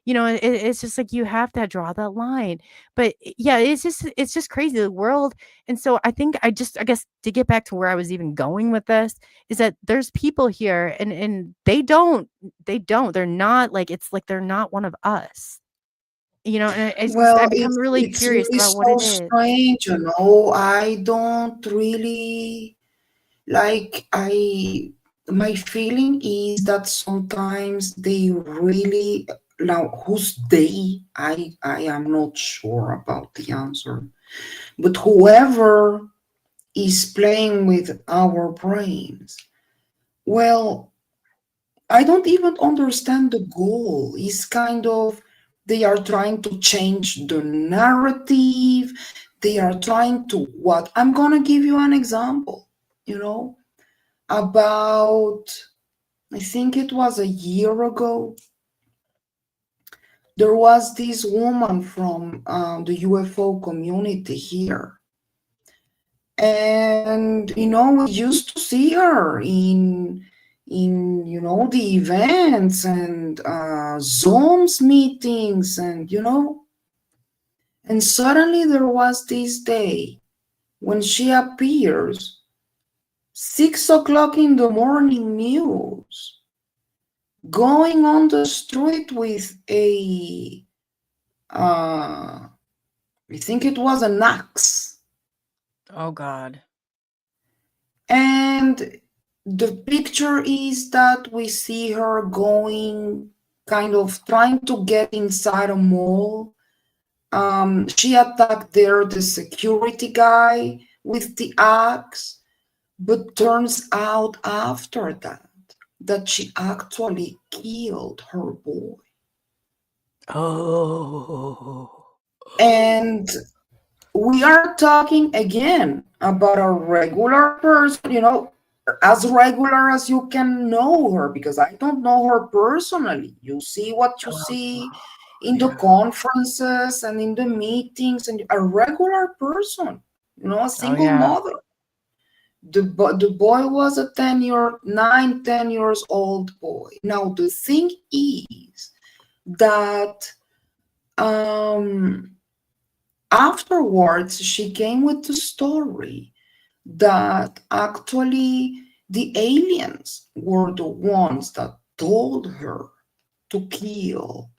It's just like you have to draw that line. But yeah, it's just crazy, the world. And so I think I guess to get back to where I was even going with this is that there's people here and they're not like, it's like they're not one of us. And I Well, become really it's curious really about what so it is. strange, I don't really like my feeling is that sometimes they really, now who's they? I am not sure about the answer. But whoever is playing with our brains, well, I don't even understand the goal. It's kind of, they are trying to change the narrative. They are trying to what? I'm going to give you an example, about, I think it was a year ago. There was this woman from the UFO community here. And, we used to see her in the events and Zooms meetings and and suddenly there was this day when she appears 6 o'clock in the morning news, going on the street with I think it was an axe. Oh God. And the picture is that we see her going, kind of trying to get inside a mall. She attacked the security guy with the axe, but turns out after that she actually killed her boy. Oh. And we are talking again about a regular person, as regular as you can know her, because I don't know her personally. You see what you see in the conferences and in the meetings, and a regular person, a single mother. The boy was a 10 years old boy. Now the thing is that afterwards she came with the story that actually the aliens were the ones that told her to kill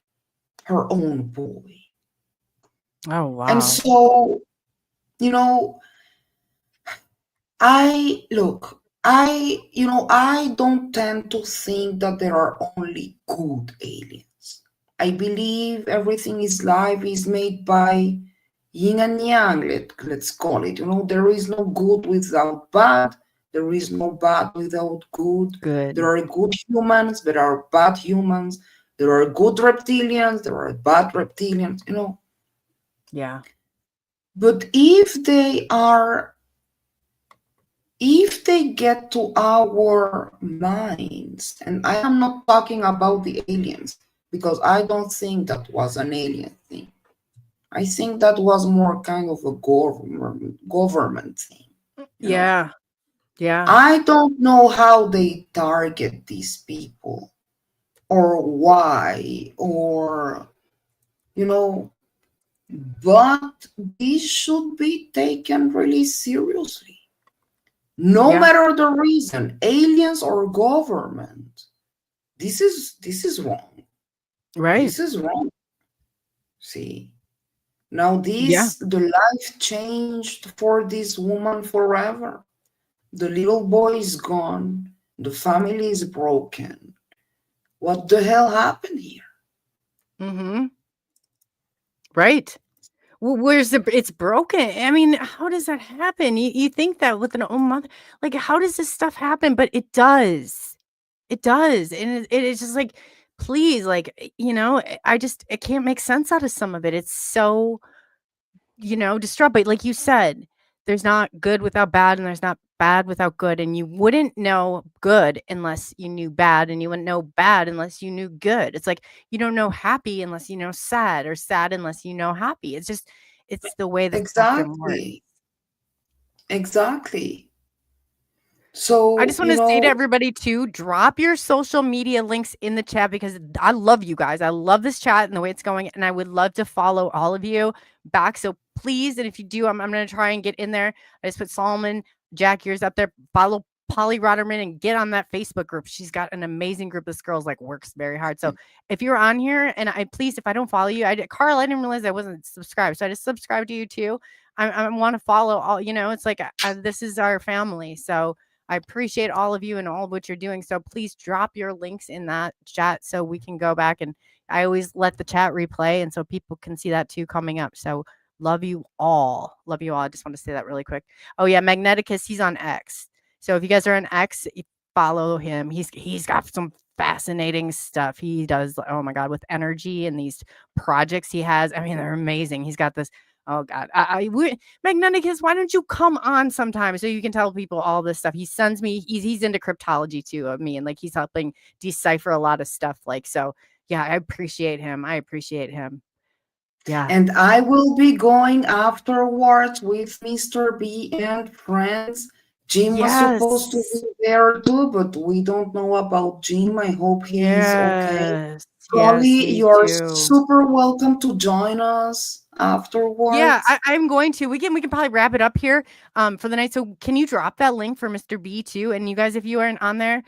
her own boy. Oh, wow. And so, I don't tend to think that there are only good aliens. I believe everything is life is made by yin and yang, let's call it. There is no good without bad. There is no bad without good. There are good humans, there are bad humans. There are good reptilians, there are bad reptilians, Yeah. But if they get to our minds, and I am not talking about the aliens, because I don't think that was an alien thing. I think that was more kind of a government thing. Yeah. Yeah. I don't know how they target these people or why, or, but this should be taken really seriously. No matter the reason, aliens or government, this is wrong. Right. This is wrong. See, now the life changed for this woman forever. The little boy is gone. The family is broken. What the hell happened here? Mm-hmm. Right. Well, it's broken. I mean, how does that happen? You think that with an own mother, like, how does this stuff happen? But it does. It does. And it is just like, please, like, it can't make sense out of some of it. It's so, distraught. But like you said, there's not good without bad, and there's not bad without good. And you wouldn't know good unless you knew bad, and you wouldn't know bad unless you knew good. It's like you don't know happy unless you know sad, or sad unless you know happy. It's the way that exactly. Exactly. So I just want to say to everybody too, drop your social media links in the chat, because I love you guys. I love this chat and the way it's going, and I would love to follow all of you back. So please, and if you do, I'm going to try and get in there. I just put Solomon, Jack, yours up there. Follow Polly ROTTERMANN and get on that Facebook group. She's got an amazing group. This girl's like works very hard. So if you're on here, and if I don't follow you, Carl, I didn't realize I wasn't subscribed. So I just subscribed to you too. I want to follow all, it's like, this is our family. So I appreciate all of you and all of what you're doing. So please drop your links in that chat so we can go back. And I always let the chat replay, and so people can see that too coming up. So love you all. Love you all. I just want to say that really quick. Oh yeah, Magneticus, he's on X. So if you guys are on X, follow him. He's got some fascinating stuff. He does, oh my God, with energy and these projects he has. I mean, they're amazing. He's got this. Oh God, Magneticus, why don't you come on sometime so you can tell people all this stuff? He sends me, he's into cryptology too of me, and like he's helping decipher a lot of stuff. Like, so yeah, I appreciate him. Yeah. And I will be going afterwards with Mr. B and friends. Jim was supposed to be there too, but we don't know about Jim. I hope he is okay. Coley, you're super welcome to join us afterwards. Yeah, I'm going to. We can probably wrap it up here for the night. So can you drop that link for Mr. B too? And you guys, if you aren't on there,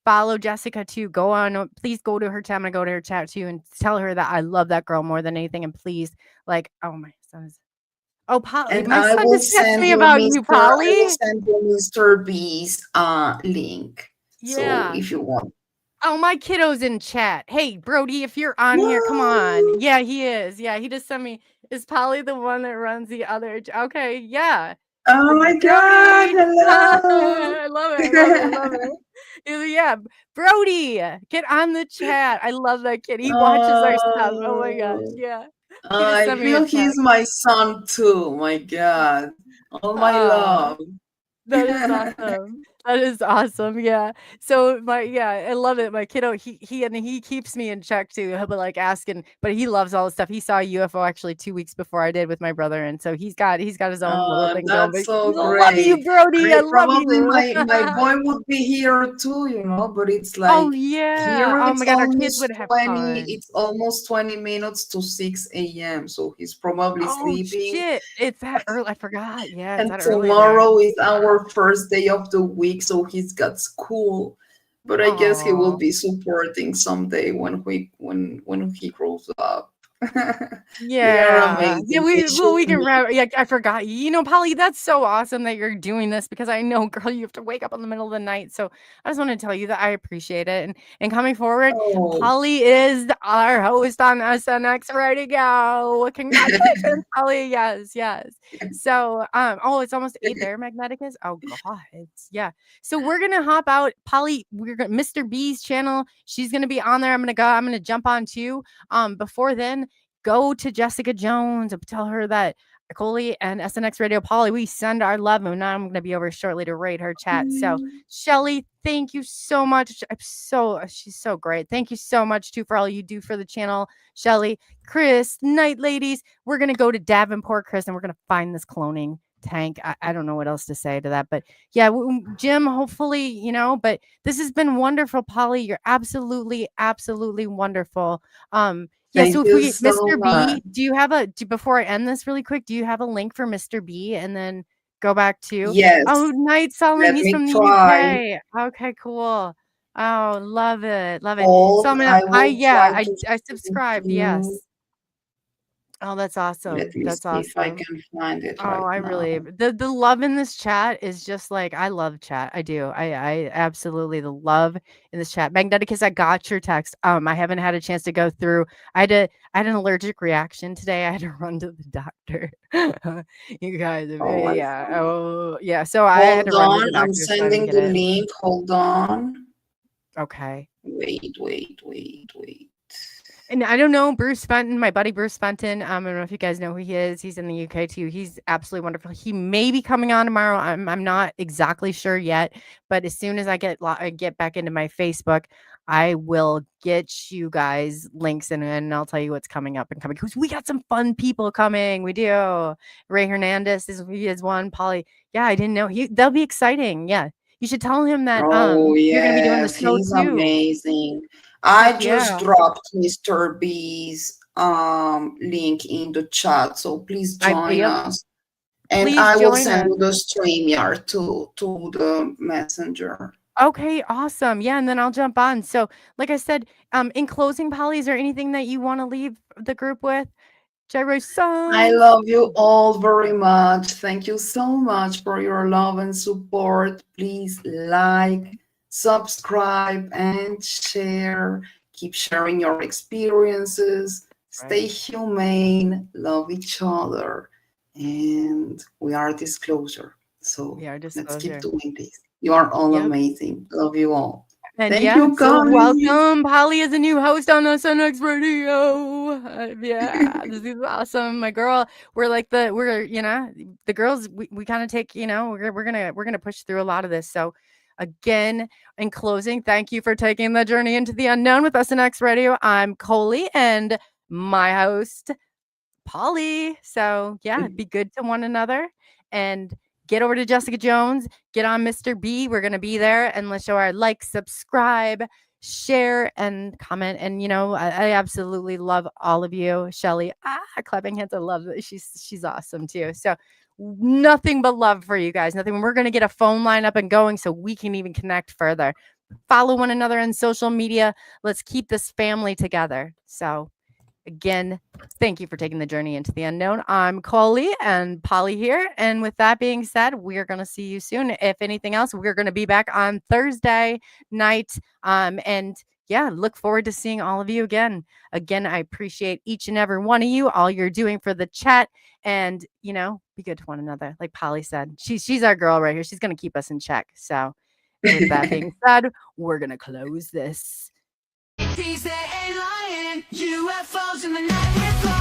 follow Jessica too. Go on, please go to her chat. I'm gonna go to her chat too and tell her that I love that girl more than anything. And please, like, oh, my son is. Oh, Polly, and my son just texted me about you, Polly. I will send you Mr. B's link. Yeah. So if you want. Oh, my kiddo's in chat. Hey, Brody, if you're on here, come on. Yeah, he is. Yeah, he just sent me. Is Polly the one that runs the other? Okay, yeah. Oh my God! Hello. I love it. Yeah, Brody, get on the chat. I love that kid. He watches our stuff. Oh my gosh, yeah. I feel he's my son too. My God, all my love. That is awesome. That is awesome. Yeah. So I love it. My kiddo, he keeps me in check too. He'll be like asking, but he loves all this stuff. He saw a UFO actually 2 weeks before I did with my brother, and so he's got his own little thing going. That's But so I love you, great. Brody. I love Probably you. my boy would be here too, but it's Oh like yeah. here Oh it's my God, our kids almost would have 20, fun. it's almost 20 minutes to 6 a.m. So he's probably Oh sleeping. shit. It's that early. I forgot. Yeah, it's And that early there. tomorrow is our first day of the week, so he's got school. But I guess he will Oh. be supporting someday when he grows up. They are Yeah. Yeah, amazing. They should we can meet. yeah, I forgot. Polly, that's so awesome that you're doing this because I know, girl, you have to wake up in the middle of the night. So I just want to tell you that I appreciate it. And coming forward, Oh, Polly is our host on SNX Radio. Congratulations, Polly. Yes, yes. So it's almost 8 there, Magneticus. Oh god. Yeah. So we're gonna hop out. Polly, Mr. B's channel. She's gonna be on there. I'm gonna jump on too. Before then, go to Jessica Jones and tell her that Coley and SNX Radio Polly, we send our love. And now I'm going to be over shortly to rate her chat. So, Shelly, thank you so much. She's so great. Thank you so much too for all you do for the channel, Shelly, Chris, Night Ladies. We're going to go to Davenport, Chris, and we're going to find this cloning tank. I don't know what else to say to that, but yeah, Jim, hopefully, but this has been wonderful, Polly. You're absolutely wonderful. Yeah, thank so if you we, so Mr. much. B, do you have before I end this really quick, do you have a link for Mr. B and then go back to, Yes, oh, Night Sullen, let he's me from the try. UK. Okay, cool. Oh, love it. Love it. Hold, So I'm I gonna, will try to I send subscribed. you. Yes. Oh, that's awesome. Let me That's see if I awesome. can find it Oh, right I now. really the love in this chat is just like I love chat. I do. I absolutely the love in this chat. Magneticus, I got your text. I haven't had a chance to go through. I had an allergic reaction today. I had to run to the doctor. You guys, Oh, I yeah. found it. Oh, yeah. So I had to Hold run to the on, I'm doctor so I didn't sending get the it. link. Hold on. Okay. Wait. And I don't know, Bruce Fenton, my buddy Bruce Fenton. I don't know if you guys know who he is. He's in the UK too. He's absolutely wonderful. He may be coming on tomorrow. I'm not exactly sure yet, but as soon as I get back into my Facebook, I will get you guys links and I'll tell you what's coming up and coming because we got some fun people coming. We do. Ray Hernandez is one. Polly. Yeah, I didn't know they'll be exciting. Yeah. You should tell him that Oh, you're gonna be doing the yes, show he's too. amazing. I Heck just yeah. dropped Mr. B's link in the chat, so please join Yep. us. And Please I will join send us. you the StreamYard to the messenger. Okay, awesome. Yeah, and then I'll jump on. So, like I said, in closing, Polly, is there anything that you want to leave the group with? Gyro Sun. I love you all very much. Thank you so much for your love and support. Please like, subscribe, and share. Keep sharing your experiences. Stay humane, love each other, and we are Disclosure. So let's keep doing this. You are all amazing. Love you all. And Thank you, so guys. welcome, Polly, as a new host on SNX Radio. This is awesome, my girl. We're the girls. We kind of take, we're gonna push through a lot of this. So, again, in closing, thank you for taking the journey into the unknown with SNX Radio. I'm Coley and my host, Polly. So yeah, be good to one another and get over to Jessica Jones, get on Mr. B. We're going to be there and let's show our like, subscribe, share, and comment. And, I absolutely love all of you. Shelly, clapping hands. I love that. She's awesome too. So nothing but love for you guys. Nothing. We're going to get a phone line up and going so we can even connect further. Follow one another on social media. Let's keep this family together. So again, thank you for taking the journey into the unknown. I'm Coley and Polly here. And with that being said, we're going to see you soon. If anything else, we're going to be back on Thursday night. And yeah, look forward to seeing all of you again. Again, I appreciate each and every one of you, all you're doing for the chat. And, be good to one another. Like Polly said, she's our girl right here. She's going to keep us in check. So with that being said, we're going to close this. These they ain't lying. UFOs in the night.